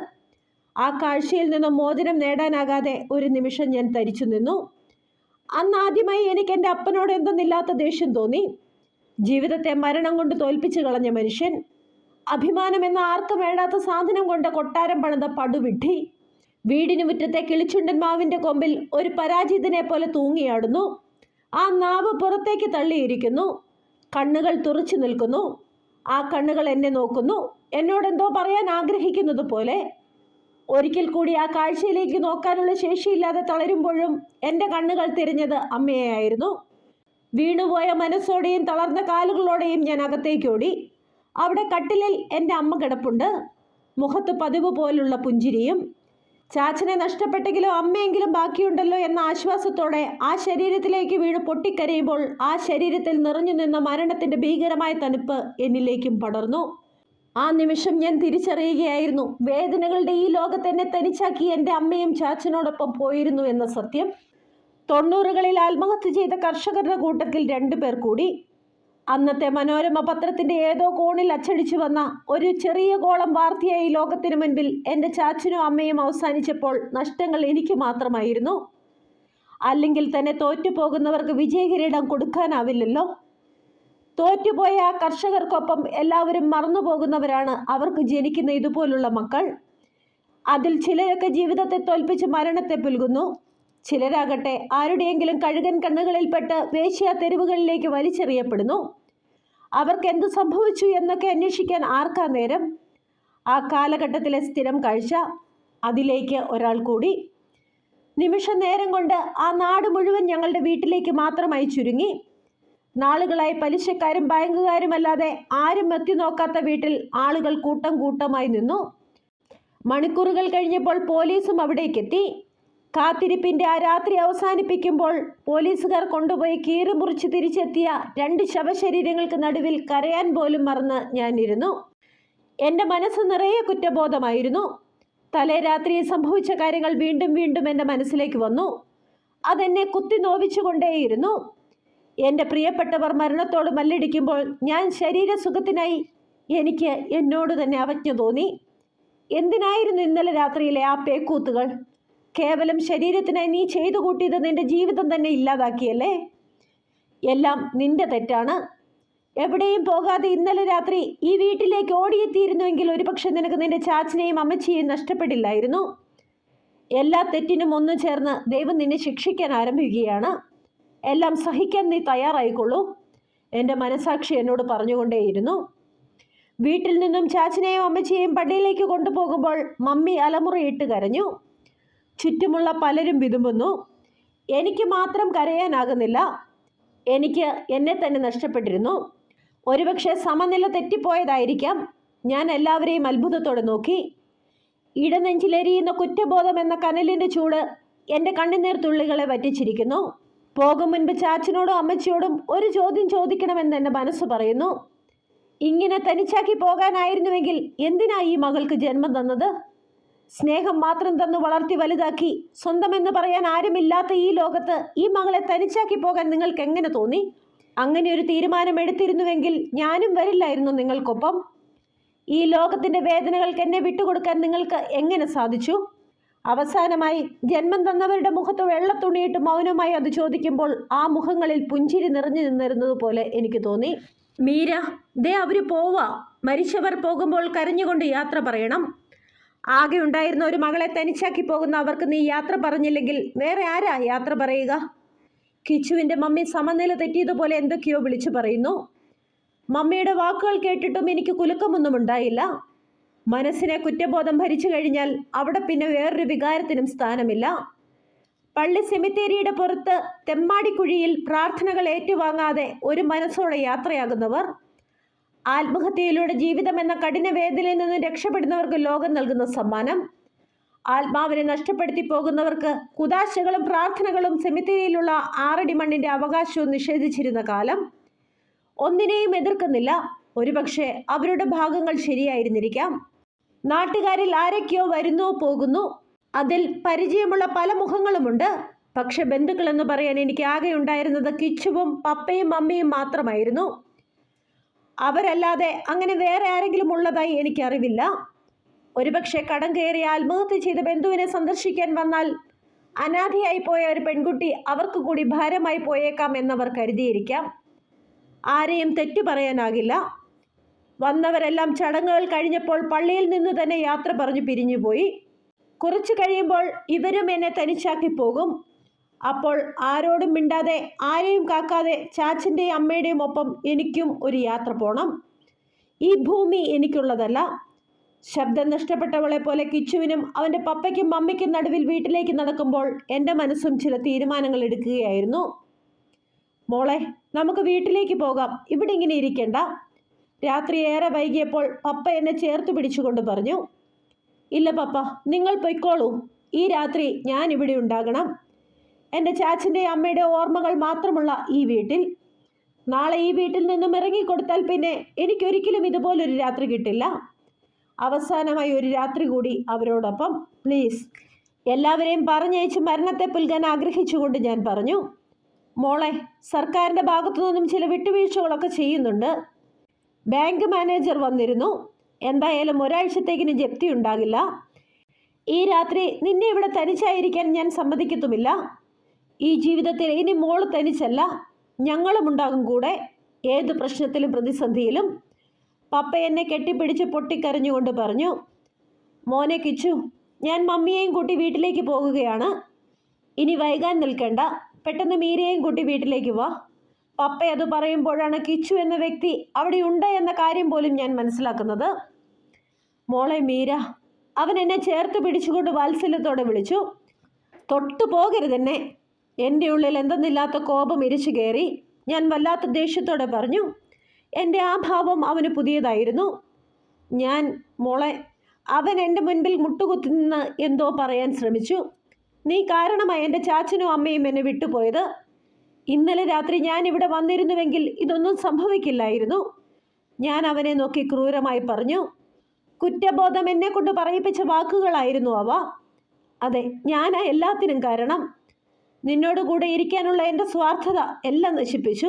ആ കാഴ്ചയിൽ നിന്നും മോചനം നേടാനാകാതെ ഒരു നിമിഷം ഞാൻ തരിച്ചു നിന്നു. അന്നാദ്യമായി എനിക്ക് എൻ്റെ അപ്പനോട് എന്തെന്നില്ലാത്ത ദേഷ്യം തോന്നി. ജീവിതത്തെ മരണം കൊണ്ട് തോൽപ്പിച്ചു കളഞ്ഞ മനുഷ്യൻ, അഭിമാനം എന്ന ആർക്കും വേണ്ടാത്ത സാധനം കൊണ്ട് കൊട്ടാരം പണിത പടുവിഡ്ഢി, വീടിന് മുറ്റത്തെ കിളിച്ചുണ്ടൻ മാവിൻ്റെ കൊമ്പിൽ ഒരു പരാജിതനെ പോലെ തൂങ്ങിയാടുന്നു. ആ നാവ് പുറത്തേക്ക് തള്ളിയിരിക്കുന്നു. കണ്ണുകൾ തുറച്ചു നിൽക്കുന്നു. ആ കണ്ണുകൾ എന്നെ നോക്കുന്നു, എന്നോടെന്തോ പറയാൻ ആഗ്രഹിക്കുന്നത് പോലെ. ഒരിക്കൽ കൂടി ആ കാഴ്ചയിലേക്ക് നോക്കാനുള്ള ശേഷിയില്ലാതെ തളരുമ്പോഴും എൻ്റെ കണ്ണുകൾ തിരിഞ്ഞത് അമ്മയായിരുന്നു. വീണുപോയ മനസ്സോടെയും തളർന്ന കാലുകളോടെയും ഞാൻ അകത്തേക്കോടി. അവിടെ കട്ടിലിൽ എൻ്റെ അമ്മ കിടപ്പുണ്ട്, മുഖത്ത് പതിവ് പോലുള്ള പുഞ്ചിരിയും. ചാച്ചനെ നഷ്ടപ്പെട്ടെങ്കിലും അമ്മയെങ്കിലും ബാക്കിയുണ്ടല്ലോ എന്ന ആശ്വാസത്തോടെ ആ ശരീരത്തിലേക്ക് വീണ് പൊട്ടിക്കരയുമ്പോൾ ആ ശരീരത്തിൽ നിറഞ്ഞു നിന്ന മരണത്തിൻ്റെ ഭീകരമായ തണുപ്പ് എന്നിലേക്കും പടർന്നു. ആ നിമിഷം ഞാൻ തിരിച്ചറിയുകയായിരുന്നു വേദനകളുടെ ഈ ലോകത്ത് എന്നെ തനിച്ചാക്കി എൻ്റെ അമ്മയും ചാച്ചനോടൊപ്പം പോയിരുന്നു എന്ന സത്യം. 90കളിൽ ആത്മഹത്യ ചെയ്ത കർഷകരുടെ കൂട്ടത്തിൽ 2 പേർ കൂടി. അന്നത്തെ മനോരമ പത്രത്തിൻ്റെ ഏതോ കോണിൽ അച്ചടിച്ചു വന്ന ഒരു ചെറിയ കോളം വാർത്തയായി ലോകത്തിന് മുൻപിൽ എൻ്റെ ചാച്ചനും അമ്മയും അവസാനിച്ചപ്പോൾ നഷ്ടങ്ങൾ എനിക്ക് മാത്രമായിരുന്നു. അല്ലെങ്കിൽ തന്നെ തോറ്റുപോകുന്നവർക്ക് വിജയകിരീടം കൊടുക്കാനാവില്ലല്ലോ. തോറ്റുപോയ ആ കർഷകർക്കൊപ്പം എല്ലാവരും മറന്നുപോകുന്നവരാണ് അവർക്ക് ജനിക്കുന്ന ഇതുപോലുള്ള മക്കൾ. അതിൽ ചിലരൊക്കെ ജീവിതത്തെ തോൽപ്പിച്ച് മരണത്തെ പുൽകുന്നു. ചിലരാകട്ടെ ആരുടെയെങ്കിലും കഴുകൻ കണ്ണുകളിൽപ്പെട്ട് വേശ്യാ തെരുവുകളിലേക്ക് വലിച്ചെറിയപ്പെടുന്നു. അവർക്ക് എന്തു സംഭവിച്ചു എന്നൊക്കെ അന്വേഷിക്കാൻ ആർക്കാ നേരം? ആ കാലഘട്ടത്തിലെ സ്ഥിരം കാഴ്ച. അതിലേക്ക് ഒരാൾ കൂടി. നിമിഷ നേരം കൊണ്ട് ആ നാട് മുഴുവൻ ഞങ്ങളുടെ വീട്ടിലേക്ക് മാത്രമായി ചുരുങ്ങി. നാളുകളായി പലിശക്കാരും ബാങ്കുകാരുമല്ലാതെ ആരും എത്തി നോക്കാത്ത വീട്ടിൽ ആളുകൾ കൂട്ടം കൂട്ടമായി നിന്നു. മണിക്കൂറുകൾ കഴിഞ്ഞപ്പോൾ പോലീസും അവിടേക്കെത്തി. കാത്തിരിപ്പിൻ്റെ ആ രാത്രി അവസാനിപ്പിക്കുമ്പോൾ പോലീസുകാർ കൊണ്ടുപോയി കീറി മുറിച്ച് തിരിച്ചെത്തിയ 2 ശവശരീരങ്ങൾക്ക് നടുവിൽ കരയാൻ പോലും മറന്ന് ഞാനിരുന്നു. എൻ്റെ മനസ്സ് നിറയെ കുറ്റബോധമായിരുന്നു. തലേ രാത്രി സംഭവിച്ച കാര്യങ്ങൾ വീണ്ടും വീണ്ടും എൻ്റെ മനസ്സിലേക്ക് വന്നു. അതെന്നെ കുത്തി നോവിച്ചുകൊണ്ടേയിരുന്നു. എൻ്റെ പ്രിയപ്പെട്ടവർ മരണത്തോട് മല്ലടിക്കുമ്പോൾ ഞാൻ ശരീരസുഖത്തിനായി എനിക്ക് എന്നോട് തന്നെ അവജ്ഞ തോന്നി. എന്തിനായിരുന്നു ഇന്നലെ രാത്രിയിലെ ആ പേക്കൂത്തുകൾ? കേവലം ശരീരത്തിനായി നീ ചെയ്തു കൂട്ടിയത് നിന്റെ ജീവിതം തന്നെ ഇല്ലാതാക്കിയല്ലേ? എല്ലാം നിന്റെ തെറ്റാണ്. എവിടെയും പോകാതെ ഇന്നലെ രാത്രി ഈ വീട്ടിലേക്ക് ഓടിയെത്തിയിരുന്നുവെങ്കിൽ ഒരുപക്ഷെ നിനക്ക് നിന്റെ ചാച്ചനെയും അമ്മച്ചിയെയും നഷ്ടപ്പെടില്ലായിരുന്നു. എല്ലാ തെറ്റിനും ഒന്നു ചേർന്ന് ദൈവം നിന്നെ ശിക്ഷിക്കാൻ ആരംഭിക്കുകയാണ്. എല്ലാം സഹിക്കാൻ നീ തയ്യാറായിക്കൊള്ളൂ, എൻ്റെ മനസാക്ഷി എന്നോട് പറഞ്ഞുകൊണ്ടേയിരുന്നു. വീട്ടിൽ നിന്നും ചാച്ചനെയും അമ്മച്ചിയെയും പള്ളിയിലേക്ക് കൊണ്ടുപോകുമ്പോൾ മമ്മി അലമുറയിട്ട് കരഞ്ഞു. ചുറ്റുമുള്ള പലരും വിതുമ്പുന്നു. എനിക്ക് മാത്രം കരയാനാകുന്നില്ല. എനിക്ക് എന്നെ തന്നെ നഷ്ടപ്പെട്ടിരുന്നു. ഒരുപക്ഷെ സമനില തെറ്റിപ്പോയതായിരിക്കാം. ഞാൻ എല്ലാവരെയും അത്ഭുതത്തോടെ നോക്കി. ഇടനെഞ്ചിലെരിയുന്ന കുറ്റബോധം എന്ന കനലിൻ്റെ ചൂട് എൻ്റെ കണ്ണുനീർ തുള്ളികളെ വറ്റിച്ചിരിക്കുന്നു. പോകും മുൻപ് ചാച്ചനോടും അമ്മച്ചിയോടും ഒരു ചോദ്യം ചോദിക്കണമെന്ന് എൻ്റെ മനസ്സ് പറയുന്നു. ഇങ്ങനെ തനിച്ചാക്കി പോകാനായിരുന്നുവെങ്കിൽ എന്തിനാ ഈ മകൾക്ക് ജന്മം തന്നത്? സ്നേഹം മാത്രം തന്നു വളർത്തി വലുതാക്കി സ്വന്തമെന്ന് പറയാൻ ആരുമില്ലാത്ത ഈ ലോകത്ത് ഈ മകളെ തനിച്ചാക്കി പോകാൻ നിങ്ങൾക്ക് എങ്ങനെ തോന്നി? അങ്ങനെ ഒരു തീരുമാനം എടുത്തിരുന്നുവെങ്കിൽ ഞാനും വരില്ലായിരുന്നു നിങ്ങൾക്കൊപ്പം. ഈ ലോകത്തിൻ്റെ വേദനകൾക്ക് എന്നെ വിട്ടുകൊടുക്കാൻ നിങ്ങൾക്ക് എങ്ങനെ സാധിച്ചു? അവസാനമായി ജന്മം തന്നവരുടെ മുഖത്ത് വെള്ളത്തുണിയിട്ട് മൗനമായി അത് ചോദിക്കുമ്പോൾ ആ മുഖങ്ങളിൽ പുഞ്ചിരി നിറഞ്ഞു നിന്നിരുന്നത് പോലെ എനിക്ക് തോന്നി. മീര, ദേ അവർ പോവാ. മരിച്ചവർ പോകുമ്പോൾ കരഞ്ഞുകൊണ്ട് യാത്ര പറയണം. ആകെ ഉണ്ടായിരുന്ന ഒരു മകളെ തനിച്ചാക്കി പോകുന്ന അവർക്ക് നീ യാത്ര പറഞ്ഞില്ലെങ്കിൽ വേറെ ആരാ യാത്ര പറയുക? കിച്ചുവിൻ്റെ മമ്മി സമനില തെറ്റിയതുപോലെ എന്തൊക്കെയോ വിളിച്ചു പറയുന്നു. മമ്മിയുടെ വാക്കുകൾ കേട്ടിട്ടും എനിക്ക് കുലുക്കമൊന്നും ഉണ്ടായില്ല. മനസ്സിനെ കുറ്റബോധം ഭരിച്ചു കഴിഞ്ഞാൽ അവിടെ പിന്നെ വേറൊരു വികാരത്തിനും സ്ഥാനമില്ല. പള്ളി സെമിത്തേരിയുടെ പുറത്ത് തെമ്മാടിക്കുഴിയിൽ പ്രാർത്ഥനകൾ ഏറ്റുവാങ്ങാതെ ഒരു മനസ്സോടെ യാത്രയാകുന്നവർ, ആത്മഹത്യയിലൂടെ ജീവിതം എന്ന കഠിന വേദനയിൽ നിന്ന് രക്ഷപ്പെടുന്നവർക്ക് ലോകം നൽകുന്ന സമ്മാനം, ആത്മാവിനെ നഷ്ടപ്പെടുത്തി പോകുന്നവർക്ക് കുദാശകളും പ്രാർത്ഥനകളും സെമിത്തേരിയിലുള്ള 6 അടി മണ്ണിൻ്റെ അവകാശവും നിഷേധിച്ചിരുന്ന കാലം. ഒന്നിനെയും എതിർക്കുന്നില്ല. ഒരുപക്ഷെ അവരുടെ ഭാഗങ്ങൾ ശരിയായിരുന്നിരിക്കാം. നാട്ടുകാരിൽ ആരൊക്കെയോ വരുന്നോ പോകുന്നു. അതിൽ പരിചയമുള്ള പല മുഖങ്ങളുമുണ്ട്. പക്ഷെ ബന്ധുക്കളെന്ന് പറയാൻ എനിക്ക് ആകെ ഉണ്ടായിരുന്നത് കിച്ചുവും പപ്പയും മമ്മിയും മാത്രമായിരുന്നു. അവരല്ലാതെ അങ്ങനെ വേറെ ആരെങ്കിലും ഉള്ളതായി എനിക്കറിവില്ല. ഒരുപക്ഷെ കടം കയറി ആത്മഹത്യ ചെയ്ത ബന്ധുവിനെ സന്ദർശിക്കാൻ വന്നാൽ അനാഥയായി പോയ ഒരു പെൺകുട്ടി അവർക്ക് കൂടി ഭാരമായി പോയേക്കാം എന്നവർ കരുതിയിരിക്കാം. ആരെയും തെറ്റു പറയാനാകില്ല. വന്നവരെല്ലാം ചടങ്ങുകൾ കഴിഞ്ഞപ്പോൾ പള്ളിയിൽ നിന്ന് തന്നെ യാത്ര പറഞ്ഞു പിരിഞ്ഞുപോയി. കുറച്ചു കഴിയുമ്പോൾ ഇവരും എന്നെ തനിച്ചാക്കി പോകും. അപ്പോൾ ആരോടും മിണ്ടാതെ ആരെയും കാക്കാതെ ചാച്ചൻ്റെയും അമ്മയുടെയും ഒപ്പം എനിക്കും ഒരു യാത്ര പോണം. ഈ ഭൂമി എനിക്കുള്ളതല്ല. ശബ്ദം നഷ്ടപ്പെട്ടവളെ പോലെ കിച്ചുവിനും അവൻ്റെ പപ്പയ്ക്കും മമ്മിക്കും നടുവിൽ വീട്ടിലേക്ക് നടക്കുമ്പോൾ എൻ്റെ മനസ്സും ചില തീരുമാനങ്ങൾ എടുക്കുകയായിരുന്നു. മോളെ, നമുക്ക് വീട്ടിലേക്ക് പോകാം, ഇവിടെ ഇങ്ങനെ ഇരിക്കണ്ട. രാത്രി ഏറെ വൈകിയപ്പോൾ പപ്പ എന്നെ ചേർത്ത് പിടിച്ചുകൊണ്ട് പറഞ്ഞു, ഇല്ല പപ്പ, നിങ്ങൾ പൊയ്ക്കോളൂ. ഈ രാത്രി ഞാൻ ഇവിടെ ഉണ്ടാകണം. എൻ്റെ ചാച്ചൻ്റെയും അമ്മയുടെ ഓർമ്മകൾ മാത്രമുള്ള ഈ വീട്ടിൽ. നാളെ ഈ വീട്ടിൽ നിന്നും ഇറങ്ങിക്കൊടുത്താൽ പിന്നെ എനിക്കൊരിക്കലും ഇതുപോലൊരു രാത്രി കിട്ടില്ല. അവസാനമായി ഒരു രാത്രി കൂടി അവരോടൊപ്പം പ്ലീസ്. എല്ലാവരെയും പറഞ്ഞയച്ച് മരണത്തെ പുൽകാൻ ആഗ്രഹിച്ചുകൊണ്ട് ഞാൻ പറഞ്ഞു, മോളെ, സർക്കാരിൻ്റെ ഭാഗത്തു നിന്നും ചില വിട്ടുവീഴ്ചകളൊക്കെ ചെയ്യുന്നുണ്ട്. ബാങ്ക് മാനേജർ വന്നിരുന്നു. എന്തായാലും ഒരാഴ്ചത്തേക്കിന് ജപ്തി ഉണ്ടാകില്ല. ഈ രാത്രി നിന്നെ ഇവിടെ തനിച്ചായിരിക്കാൻ ഞാൻ സമ്മതിക്കത്തുമില്ല. ഈ ജീവിതത്തിൽ ഇനി മോള് തനിച്ചല്ല, ഞങ്ങളും ഉണ്ടാകും കൂടെ, ഏത് പ്രശ്നത്തിലും പ്രതിസന്ധിയിലും. പപ്പ എന്നെ കെട്ടിപ്പിടിച്ച് പൊട്ടിക്കരഞ്ഞുകൊണ്ട് പറഞ്ഞു, മോനെ കിച്ചു, ഞാൻ മമ്മിയെയും കൂട്ടി വീട്ടിലേക്ക് പോകുകയാണ്. ഇനി വൈകാൻ നിൽക്കണ്ട, പെട്ടെന്ന് മീരയെയും കൂട്ടി വീട്ടിലേക്ക് വാ. പപ്പ അത് പറയുമ്പോഴാണ് കിച്ചു എന്ന വ്യക്തി അവിടെ ഉണ്ട് എന്ന കാര്യം പോലും ഞാൻ മനസ്സിലാക്കുന്നത്. മോളെ മീര, അവൻ എന്നെ ചേർത്ത് പിടിച്ചുകൊണ്ട് വാത്സല്യത്തോടെ വിളിച്ചു. തൊട്ടു പോകരുതെന്നെ. എൻ്റെ ഉള്ളിൽ എന്തെന്നില്ലാത്ത കോപം ഇരിച്ചു കയറി. ഞാൻ വല്ലാത്ത ദേഷ്യത്തോടെ പറഞ്ഞു. എൻ്റെ ആ ഭാവം അവന് പുതിയതായിരുന്നു. മോളെ, അവൻ എൻ്റെ മുൻപിൽ മുട്ടുകുത്തി നിന്ന് എന്തോ പറയാൻ ശ്രമിച്ചു. നീ കാരണമായി എൻ്റെ ചാച്ചനും അമ്മയും എന്നെ വിട്ടുപോയത്. ഇന്നലെ രാത്രി ഞാൻ ഇവിടെ വന്നിരുന്നുവെങ്കിൽ ഇതൊന്നും സംഭവിക്കില്ലായിരുന്നു. ഞാൻ അവനെ നോക്കി ക്രൂരമായി പറഞ്ഞു. കുറ്റബോധം എന്നെ കൊണ്ട് പറയിപ്പിച്ച വാക്കുകളായിരുന്നു അവ. അതെ, ഞാനാ എല്ലാത്തിനും കാരണം. നിന്നോട് കൂടെ ഇരിക്കാനുള്ള എൻ്റെ സ്വാർത്ഥത എല്ലാം നശിപ്പിച്ചു.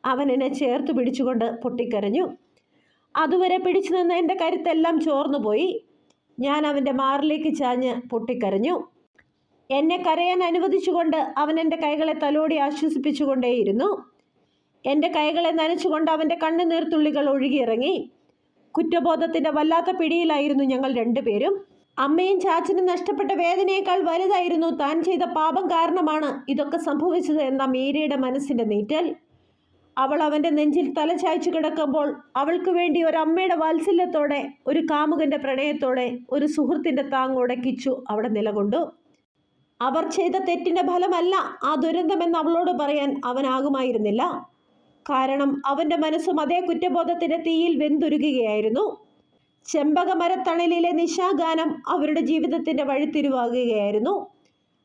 അവൻ എന്നെ ചേർത്ത് പിടിച്ചുകൊണ്ട് പൊട്ടിക്കരഞ്ഞു. അതുവരെ പിടിച്ചു നിന്ന് എൻ്റെ കരുത്തെല്ലാം ചോർന്നുപോയി. ഞാൻ അവൻ്റെ മാറിലേക്ക് ചാഞ്ഞ് പൊട്ടിക്കരഞ്ഞു. എന്നെ കരയാൻ അനുവദിച്ചുകൊണ്ട് അവൻ എൻ്റെ കൈകളെ തലോടി ആശ്വസിപ്പിച്ചുകൊണ്ടേയിരുന്നു. എൻ്റെ കൈകളെ നനച്ചുകൊണ്ട് അവൻ്റെ കണ്ണുനീർത്തുള്ളികൾ ഒഴുകിയിറങ്ങി. കുറ്റബോധത്തിൻ്റെ വല്ലാത്ത പിടിയിലായിരുന്നു ഞങ്ങൾ രണ്ടുപേരും. അമ്മയും ചാച്ചനും നഷ്ടപ്പെട്ട വേദനയേക്കാൾ വലുതായിരുന്നു താൻ ചെയ്ത പാപം കാരണമാണ് ഇതൊക്കെ സംഭവിച്ചത് എന്ന മീരയുടെ മനസ്സിൻ്റെ നീറ്റൽ. അവൾ അവൻ്റെ നെഞ്ചിൽ തലചായ്ച്ചു കിടക്കുമ്പോൾ അവൾക്ക് വേണ്ടി ഒരമ്മയുടെ വാത്സല്യത്തോടെ, ഒരു കാമുകൻ്റെ പ്രണയത്തോടെ, ഒരു സുഹൃത്തിൻ്റെ താങ്ങോടെ കിച്ചു അവിടെ നിലകൊണ്ടു. അവർ ചെയ്ത തെറ്റിൻ്റെ ഫലമല്ല ആ ദുരന്തമെന്ന് അവളോട് പറയാൻ അവനാകുമായിരുന്നില്ല. കാരണം അവൻ്റെ മനസ്സും അതേ കുറ്റബോധത്തിൻ്റെ തീയിൽ വെന്തുരുകുകയായിരുന്നു. ചെമ്പകമരത്തണലിലെ നിശാഗാനം അവരുടെ ജീവിതത്തിൻ്റെ വഴിത്തിരിവാകുകയായിരുന്നു.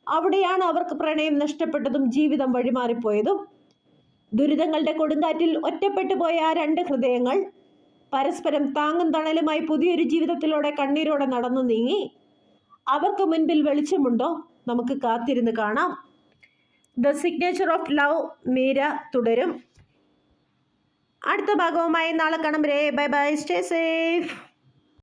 അവിടെയാണ് അവർക്ക് പ്രണയം നഷ്ടപ്പെട്ടതും ജീവിതം വഴിമാറിപ്പോയതും. ദുരിതങ്ങളുടെ കൊടുങ്കാറ്റിൽ ഒറ്റപ്പെട്ടു പോയ ആ രണ്ട് ഹൃദയങ്ങൾ പരസ്പരം താങ്ങും തണലുമായി പുതിയൊരു ജീവിതത്തിലൂടെ കണ്ണീരോടെ നടന്നു നീങ്ങി. അവർക്ക് മുൻപിൽ വെളിച്ചമുണ്ടോ? നമുക്ക് കാത്തിരുന്ന് കാണാം. The signature of love Meera തുടരും. അടുത്ത ഭാഗവുമായി നാളെ കാണും. Bye bye, stay safe.